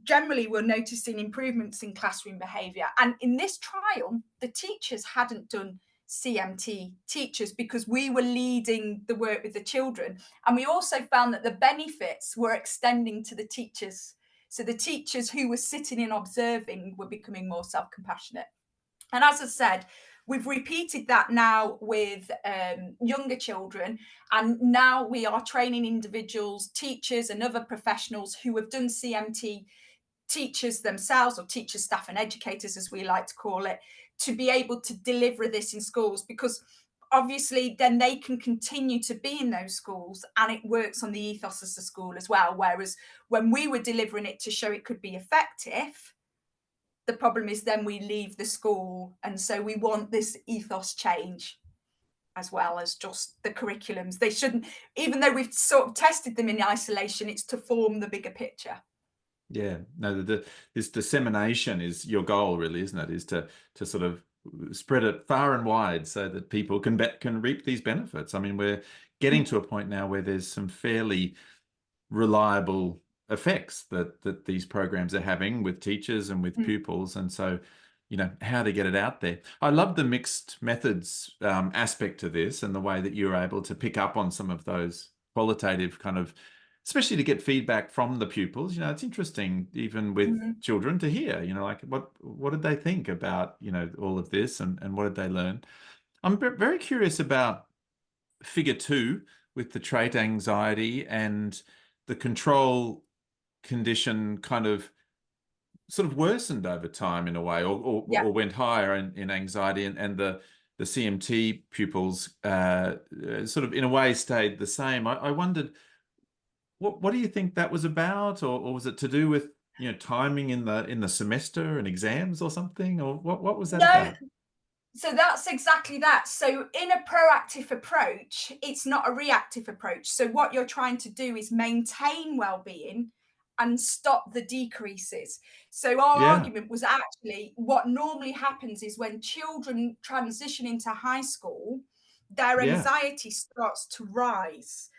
S2: generally were noticing improvements in classroom behaviour. And in this trial, the teachers hadn't done CMT teachers because we were leading the work with the children. And we also found that the benefits were extending to the teachers. So the teachers who were sitting and observing were becoming more self-compassionate. And as I said, we've repeated that now with younger children. And now we are training individuals, teachers and other professionals who have done CMT, teachers themselves, or teachers, staff and educators, as we like to call it, to be able to deliver this in schools, because obviously then they can continue to be in those schools and it works on the ethos of the school as well. Whereas when we were delivering it to show it could be effective, the problem is then we leave the school. And so we want this ethos change as well as just the curriculums. They shouldn't, even though we've sort of tested them in isolation, it's to form the bigger picture.
S1: Yeah, no, this dissemination is your goal, really, isn't it? Is to sort of spread it far and wide so that people can reap these benefits. I mean, we're getting to a point now where there's some fairly reliable effects that these programs are having with teachers and with pupils, and so how to get it out there. I love the mixed methods aspect to this and the way that you're able to pick up on some of those qualitative kind of, especially to get feedback from the pupils. It's interesting even with children to hear, like what did they think about all of this, and what did they learn. I'm very curious about figure 2 with the trait anxiety and the control condition kind of sort of worsened over time in a way, or went higher in anxiety, and the CMT pupils sort of in a way stayed the same. I wondered, what do you think that was about, or was it to do with timing in the semester and exams or something, or what was that about?
S2: So that's exactly that. So in a proactive approach, it's not a reactive approach. So what you're trying to do is maintain well-being and stop the decreases. So our argument was actually what normally happens is when children transition into high school, their anxiety starts to rise.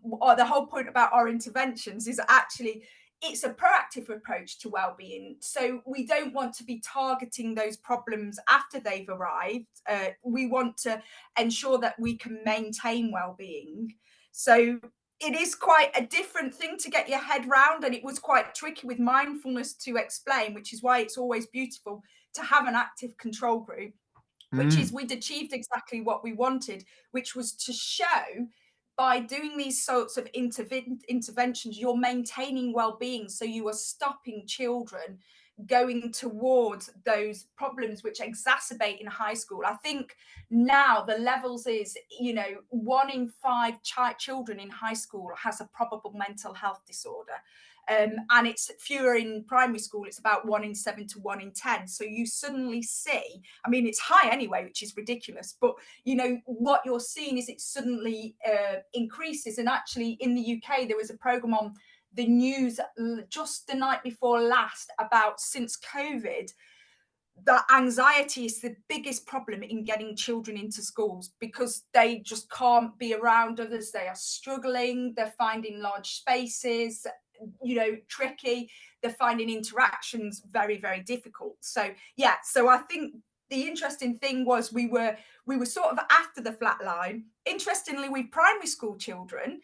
S2: Or the whole point about our interventions is actually it's a proactive approach to well-being. So we don't want to be targeting those problems after they've arrived. We want to ensure that we can maintain well-being. So it is quite a different thing to get your head round, and it was quite tricky with mindfulness to explain, which is why it's always beautiful to have an active control group, which is
S1: Mm.
S2: we'd achieved exactly what we wanted, which was to show by doing these sorts of interventions, you're maintaining well-being. So you are stopping children going towards those problems which exacerbate in high school. I think now the levels is, 1 in 5 children in high school has a probable mental health disorder. And it's fewer in primary school. It's about 1 in 7 to 1 in 10. So you suddenly see, I mean, it's high anyway, which is ridiculous. But what you're seeing is it suddenly increases. And actually, in the UK, there was a program on the news just the night before last about, since COVID, that anxiety is the biggest problem in getting children into schools because they just can't be around others. They are struggling. They're finding large spaces, tricky. They're finding interactions very, very difficult. So yeah, so I think the interesting thing was we were sort of after the flat line. Interestingly, with primary school children,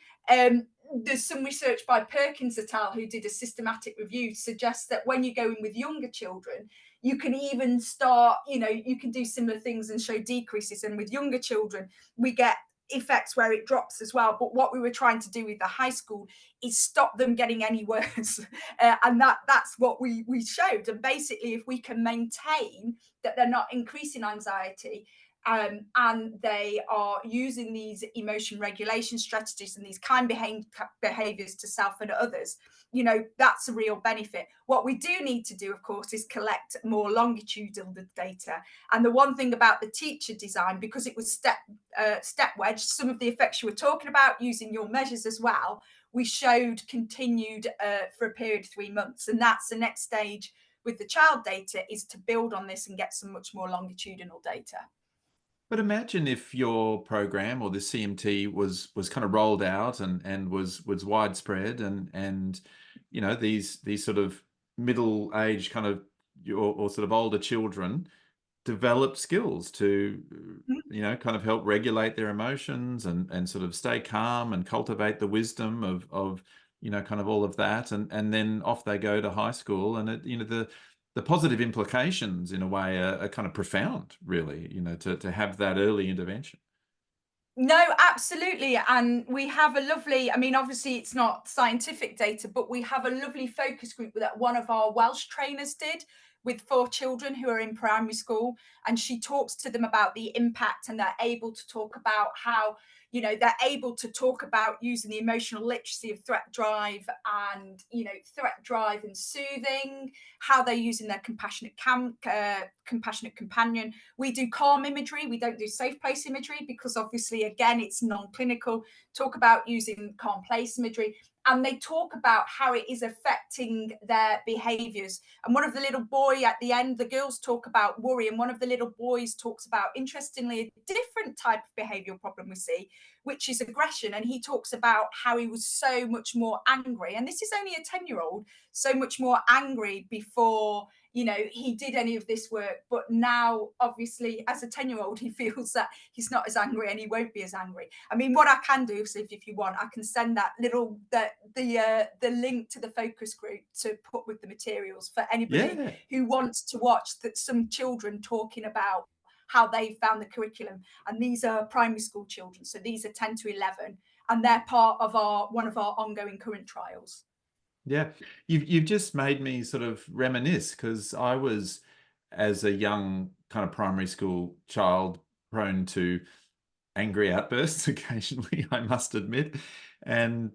S2: there's some research by Perkins et al. Who did a systematic review suggests that when you go in with younger children, you can even start, you can do similar things and show decreases. And with younger children, we get effects where it drops as well. But what we were trying to do with the high school is stop them getting any worse. And that's what we showed. And basically, if we can maintain that they're not increasing anxiety, and they are using these emotion regulation strategies and these kind behaviors to self and others, that's a real benefit. What we do need to do, of course, is collect more longitudinal data. And the one thing about the teacher design, because it was step wedge, some of the effects you were talking about using your measures as well, we showed continued for a period of 3 months. And that's the next stage with the child data, is to build on this and get some much more longitudinal data.
S1: But imagine if your program or the CMT was kind of rolled out and was widespread, and these sort of middle-aged kind of or sort of older children developed skills to kind of help regulate their emotions and sort of stay calm and cultivate the wisdom of kind of all of that, and then off they go to high school, and the positive implications in a way are kind of profound, really, to have that early intervention.
S2: No, absolutely. And we have a lovely, I mean, obviously it's not scientific data, but we have a lovely focus group that one of our Welsh trainers did with 4 children who are in primary school. And she talks to them about the impact, and they're able to talk about how, they're able to talk about using the emotional literacy of threat drive and soothing, how they're using their compassionate companion. We do calm imagery. We don't do safe place imagery because obviously, again, it's non-clinical. Talk about using calm place imagery. And they talk about how it is affecting their behaviors. And one of the little boy at the end, the girls talk about worry. And one of the little boys talks about, interestingly, a different type of behavioral problem we see, which is aggression. And he talks about how he was so much more angry. And this is only a 10-year-old, so much more angry before he did any of this work. But now, obviously, as a 10-year-old, he feels that he's not as angry and he won't be as angry. I mean, what I can do, so if you want, I can send that little the link to the focus group to put with the materials for anybody who wants to watch some children talking about how they found the curriculum. And these are primary school children, so these are 10 to 11, and they're part of one of our ongoing current trials.
S1: Yeah, you've just made me sort of reminisce, because I was, as a young kind of primary school child, prone to angry outbursts occasionally, I must admit. And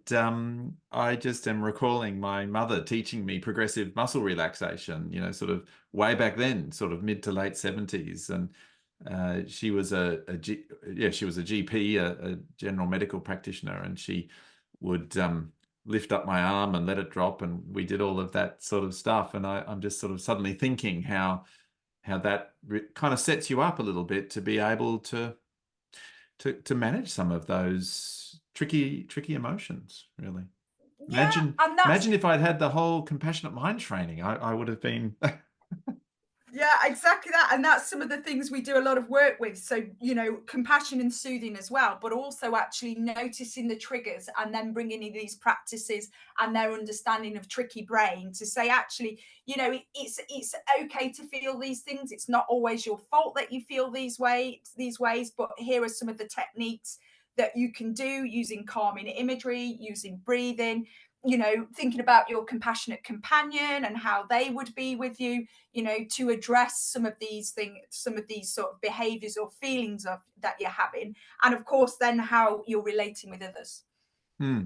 S1: I just am recalling my mother teaching me progressive muscle relaxation, sort of way back then, sort of mid to late 70s. And she was she was a GP, a general medical practitioner, and she would lift up my arm and let it drop, and we did all of that sort of stuff. And I'm just sort of suddenly thinking how that kind of sets you up a little bit to be able to manage some of those tricky emotions, really.
S2: Yeah, and that's
S1: Imagine if I'd had the whole compassionate mind training. I would have been
S2: Yeah, exactly that. And that's some of the things we do a lot of work with. So, compassion and soothing as well, but also actually noticing the triggers and then bringing in these practices and their understanding of tricky brain to say, actually, it's okay to feel these things. It's not always your fault that you feel these ways, but here are some of the techniques that you can do using calming imagery, using breathing, thinking about your compassionate companion and how they would be with you, to address some of these things, some of these sort of behaviors or feelings that you're having. And of course, then how you're relating with others.
S1: Hmm.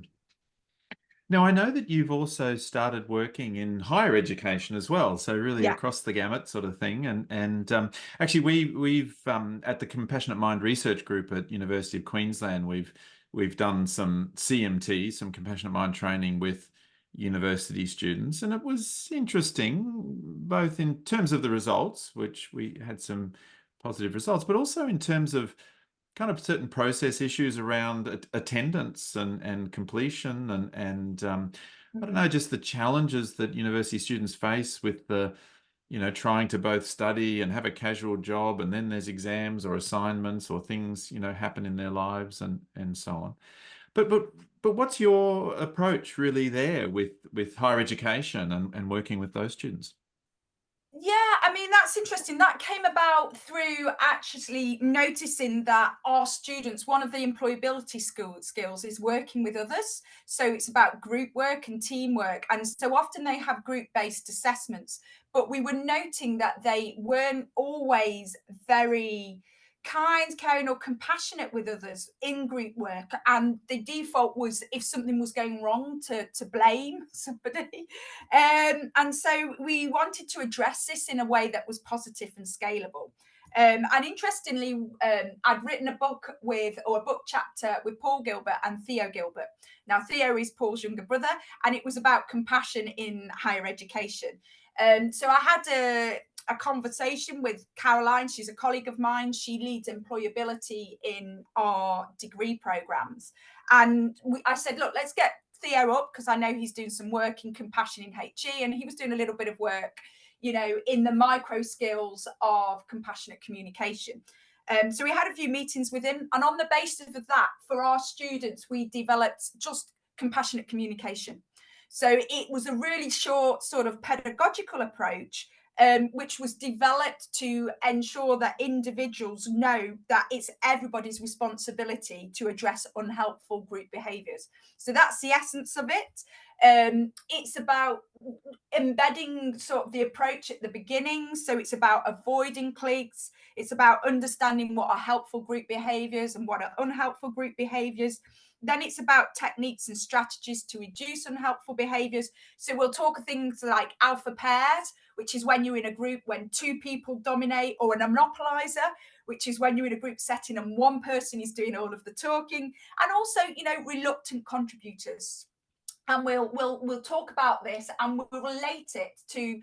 S1: Now, I know that you've also started working in higher education as well, so really
S2: Yeah.
S1: across the gamut sort of thing. And actually, we've at the Compassionate Mind Research Group at University of Queensland, we've done some CMT, some compassionate mind training with university students, and it was interesting, both in terms of the results, which we had some positive results, but also in terms of kind of certain process issues around attendance and completion and I don't
S2: Mhm.
S1: know, just the challenges that university students face with trying to both study and have a casual job, and then there's exams or assignments or things, happen in their lives and so on. But what's your approach really there with higher education and working with those students?
S2: Yeah, I mean, that's interesting. That came about through actually noticing that our students, one of the employability skills is working with others. So it's about group work and teamwork. And so often they have group based assessments, but we were noting that they weren't always very kind, caring, or compassionate with others in group work. And the default was, if something was going wrong, to blame somebody. And so we wanted to address this in a way that was positive and scalable. And interestingly, I'd written a book or a book chapter with Paul Gilbert and Theo Gilbert. Now, Theo is Paul's younger brother, and it was about compassion in higher education. So I had a conversation with Caroline. She's a colleague of mine. She leads employability in our degree programs. And I said, look, let's get Theo up, because I know he's doing some work in compassion in HE, and he was doing a little bit of work, in the micro skills of compassionate communication. So we had a few meetings with him, and on the basis of that, for our students, we developed just compassionate communication. So it was a really short sort of pedagogical approach, which was developed to ensure that individuals know that it's everybody's responsibility to address unhelpful group behaviours. So that's the essence of it. It's about embedding sort of the approach at the beginning. So it's about avoiding cliques. It's about understanding what are helpful group behaviours and what are unhelpful group behaviours. Then it's about techniques and strategies to reduce unhelpful behaviours. So we'll talk of things like alpha pairs, which is when you're in a group when two people dominate, or a monopolizer, which is when you're in a group setting and one person is doing all of the talking, and also, reluctant contributors. And we'll talk about this, and we'll relate it to,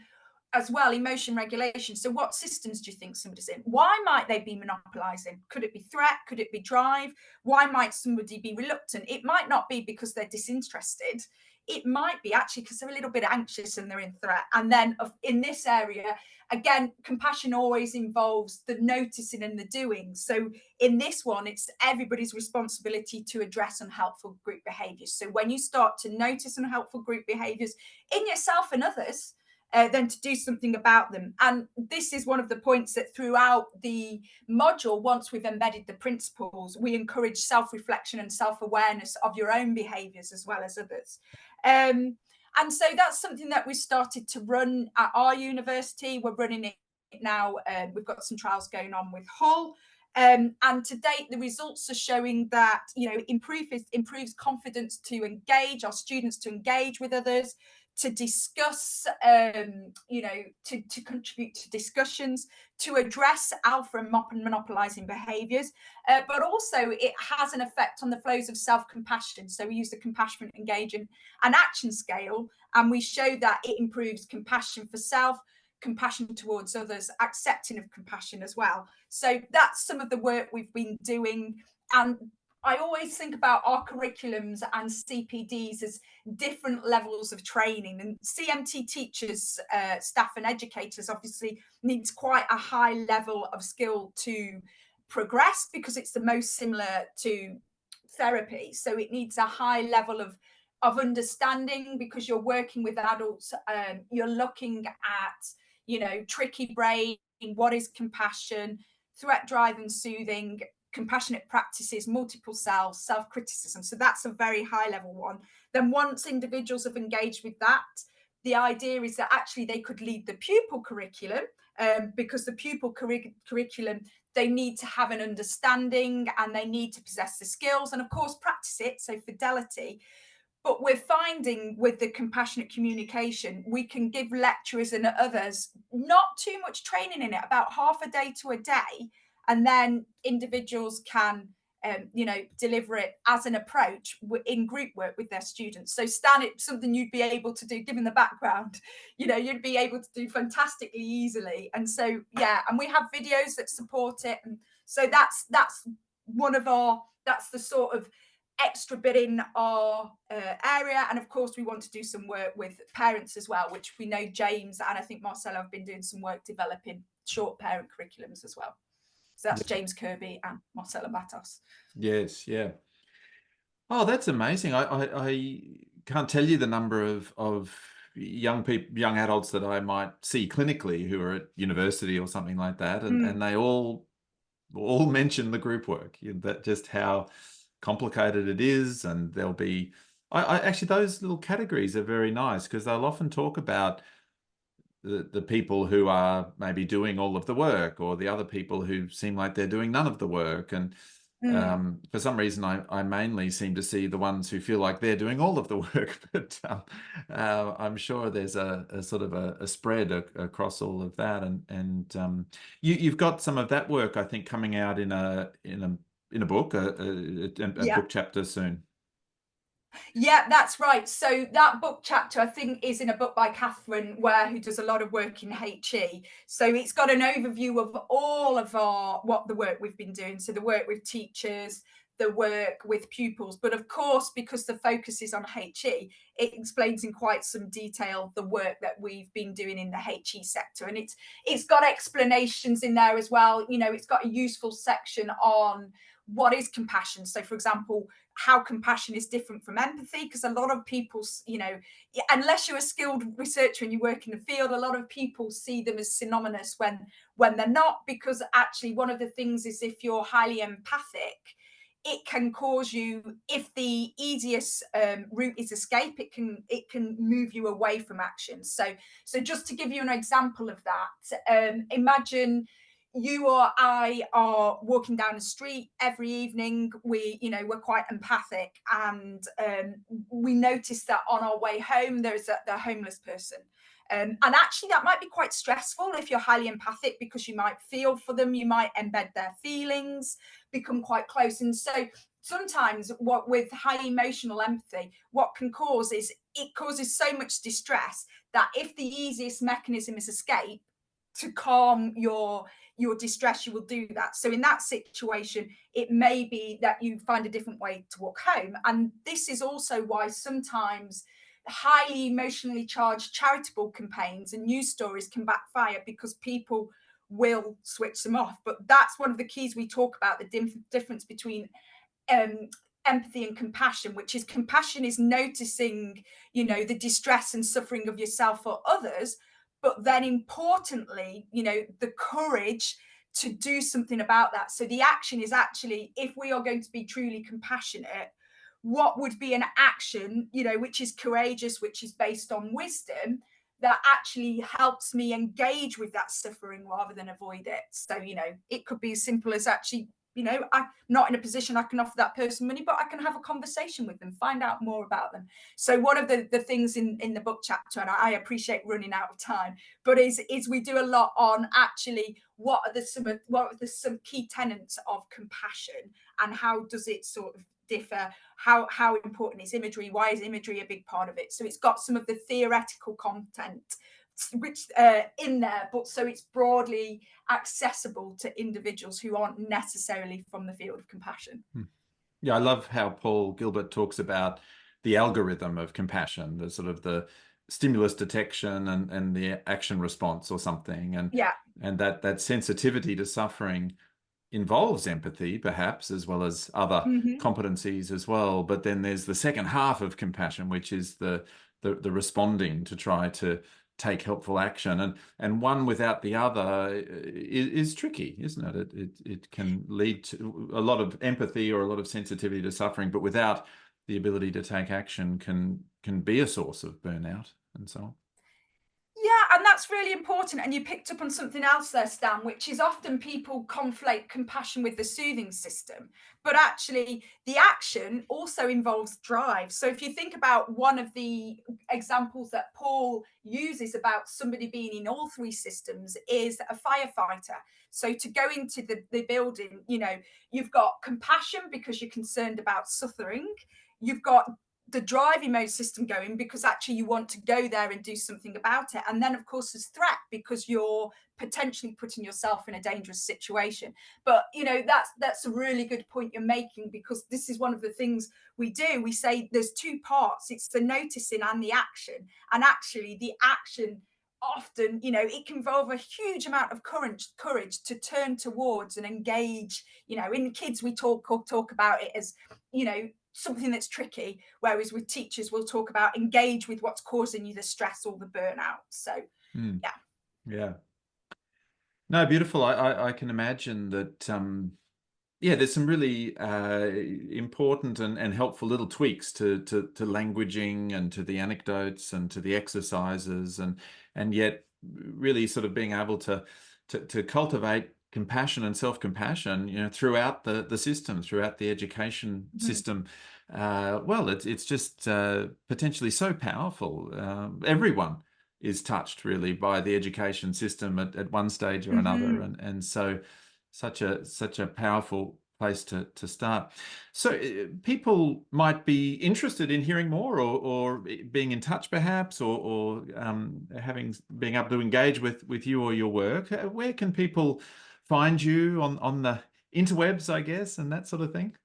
S2: as well, emotion regulation. So what systems do you think somebody's in? Why might they be monopolizing? Could it be threat? Could it be drive? Why might somebody be reluctant? It might not be because they're disinterested. It might be actually because they're a little bit anxious and they're in threat. And then in this area, again, compassion always involves the noticing and the doing. So in this one, it's everybody's responsibility to address unhelpful group behaviors. So when you start to notice unhelpful group behaviors in yourself and others, then to do something about them. And this is one of the points that throughout the module, once we've embedded the principles, we encourage self-reflection and self-awareness of your own behaviours as well as others. And so that's something that we started to run at our university. We're running it now. We've got some trials going on with Hull. And to date, the results are showing that, improves confidence to engage our students, to engage with others, to discuss, to contribute to discussions, to address alpha and monopolizing behaviors, but also it has an effect on the flows of self-compassion. So we use the compassionate engagement and action scale, and we show that it improves compassion for self, compassion towards others, accepting of compassion as well. So that's some of the work we've been doing. And I always think about our curriculums and CPDs as different levels of training, and CMT teachers, staff and educators obviously needs quite a high level of skill to progress because it's the most similar to therapy. So it needs a high level of understanding because you're working with adults. You're looking at, tricky brain, what is compassion, threat drive and soothing, compassionate practices, multiple selves, self-criticism. So that's a very high level one. Then once individuals have engaged with that, the idea is that actually they could lead the pupil curriculum, because the pupil curriculum, they need to have an understanding and they need to possess the skills and of course practice it, so fidelity. But we're finding with the compassionate communication, we can give lecturers and others not too much training in it, about half a day to a day, and then individuals can, deliver it as an approach in group work with their students. So Stan, it's something you'd be able to do, given the background, you'd be able to do fantastically easily. And so, yeah, and we have videos that support it. And so that's one of that's the sort of extra bit in our area. And of course we want to do some work with parents as well, which we know James and I think Marcela have been doing some work developing short parent curriculums as well. So that's James Kirby and Marcela Matos.
S1: Yes, yeah. Oh, that's amazing. I can't tell you the number of young adults that I might see clinically who are at university or something like that, and they all mention the group work, that just how complicated it is. And there'll be, I actually, those little categories are very nice because they'll often talk about the people who are maybe doing all of the work or the other people who seem like they're doing none of the work. And for some reason, I mainly seem to see the ones who feel like they're doing all of the work, but I'm sure there's a sort of a spread across all of that. And you've got some of that work, I think, coming out in a book, a book chapter soon.
S2: Yeah, that's right. So that book chapter, I think, is in a book by Catherine Ware, who does a lot of work in HE. So it's got an overview of all of the work we've been doing. So the work with teachers, the work with pupils. But of course, because the focus is on HE, it explains in quite some detail the work that we've been doing in the HE sector. And it's got explanations in there as well. It's got a useful section on what is compassion. So, for example, how compassion is different from empathy, because a lot of people, unless you're a skilled researcher and you work in the field, a lot of people see them as synonymous when they're not, because actually one of the things is if you're highly empathic, it can cause you, if the easiest route is escape, it can move you away from action. So just to give you an example of that, imagine you or I are walking down the street every evening. We're quite empathic, and we notice that on our way home there's the homeless person. And actually that might be quite stressful if you're highly empathic, because you might feel for them, you might embed their feelings, become quite close. And so sometimes with high emotional empathy, what can cause is it causes so much distress that if the easiest mechanism is escape, to calm your distress, you will do that. So in that situation, it may be that you find a different way to walk home. And this is also why sometimes highly emotionally charged charitable campaigns and news stories can backfire, because people will switch them off. But that's one of the keys we talk about, the difference between empathy and compassion, which is compassion is noticing, the distress and suffering of yourself or others, but then importantly, the courage to do something about that. So the action is actually, if we are going to be truly compassionate, what would be an action, which is courageous, which is based on wisdom, that actually helps me engage with that suffering rather than avoid it. So, it could be as simple as actually, I'm not in a position I can offer that person money, but I can have a conversation with them, find out more about them. So one of the things in the book chapter, and I appreciate running out of time, but is we do a lot on actually what are some key tenets of compassion, and how does it sort of differ, how important is imagery, why is imagery a big part of it. So it's got some of the theoretical content which in there, but so it's broadly accessible to individuals who aren't necessarily from the field of compassion.
S1: Yeah, I love how Paul Gilbert talks about the algorithm of compassion, the sort of the stimulus detection and the action response or something,
S2: Yeah.
S1: and that sensitivity to suffering involves empathy, perhaps, as well as other
S2: Hmm.
S1: competencies as well. But then there's the second half of compassion, which is the responding to try to take helpful action, and one without the other is tricky, isn't it? It can lead to a lot of empathy or a lot of sensitivity to suffering, but without the ability to take action can be a source of burnout and so on.
S2: Yeah, and that's really important. And you picked up on something else there, Stan, which is often people conflate compassion with the soothing system. But actually, the action also involves drive. So if you think about one of the examples that Paul uses about somebody being in all three systems is a firefighter. So to go into the building, you've got compassion because you're concerned about suffering. You've got the driving mode system going because actually you want to go there and do something about it. And then, of course, there's threat because you're potentially putting yourself in a dangerous situation. But that's a really good point you're making, because this is one of the things we do. We say there's two parts: it's the noticing and the action. And actually, the action often, it can involve a huge amount of courage to turn towards and engage. In kids, we talk about it as something that's tricky, whereas with teachers we'll talk about engage with what's causing you the stress or the burnout. So
S1: Mm,
S2: yeah.
S1: yeah. No, beautiful. I can imagine that. Yeah, there's some really important and helpful little tweaks to languaging and to the anecdotes and to the exercises, and yet really sort of being able to cultivate compassion and self-compassion, throughout the system, throughout the education
S2: Mhm.
S1: system. Well, it's just potentially so powerful. Everyone is touched really by the education system at one stage or another,
S2: Mhm.
S1: and so such a powerful place to start. So people might be interested in hearing more, or being in touch perhaps, or having being able to engage with you or your work. Where can people find you on the interwebs, I guess, and that sort of thing?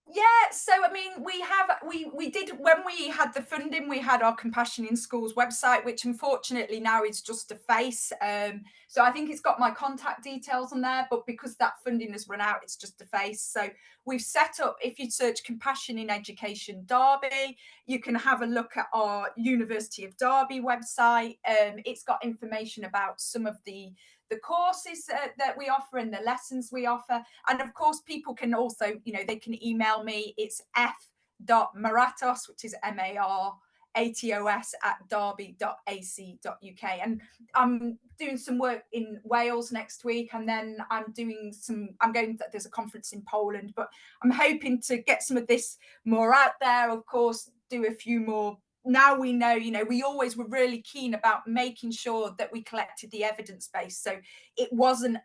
S2: Yeah, so I mean, we did, when we had the funding, we had our Compassion in Schools website, which unfortunately now is just a face. So I think it's got my contact details on there, but because that funding has run out, it's just a face. So we've set up, if you search Compassion in Education Derby, you can have a look at our University of Derby website. It's got information about some of the courses that we offer and the lessons we offer. And of course, people can also, they can email me. It's f.maratos, which is MARATOS at derby.ac.uk. And I'm doing some work in Wales next week. And then there's a conference in Poland, but I'm hoping to get some of this more out there. Of course, do a few more. Now we know, we always were really keen about making sure that we collected the evidence base. So it wasn't,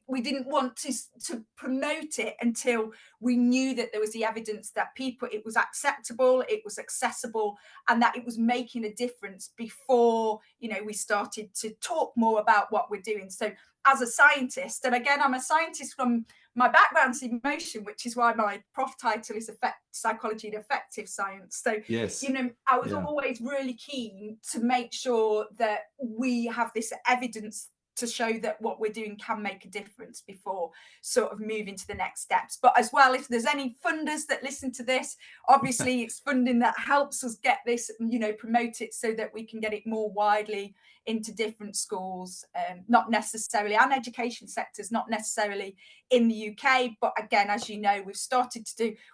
S2: we didn't want to promote it until we knew that there was the evidence that it was acceptable, it was accessible, and that it was making a difference before we started to talk more about what we're doing. So as a scientist, and again, I'm a scientist from my background's emotion, which is why my prof title is psychology and affective science. So
S1: Yes.
S2: I was
S1: Yeah.
S2: always really keen to make sure that we have this evidence to show that what we're doing can make a difference before sort of moving to the next steps. But as well, if there's any funders that listen to this, obviously it's funding that helps us get this, promote it so that we can get it more widely into different schools, not necessarily, and education sectors, not necessarily in the UK. But again, as you know,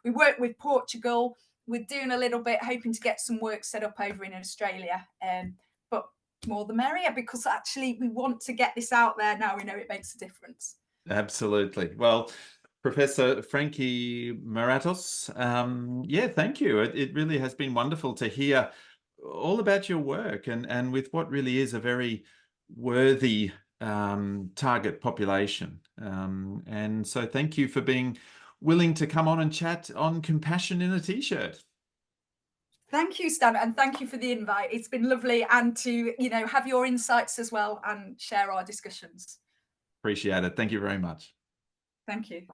S2: we work with Portugal. We're doing a little bit, hoping to get some work set up over in Australia. But more the merrier, because actually we want to get this out there now we know it makes a difference.
S1: Absolutely. Well, Professor Frankie Maratos, yeah, thank you. It really has been wonderful to hear all about your work, and with what really is a very worthy target population. And so thank you for being willing to come on and chat on compassion in a t-shirt.
S2: Thank you, Stan, and thank you for the invite. It's been lovely, and to have your insights as well and share our discussions.
S1: Appreciate it. Thank you very much.
S2: Thank you.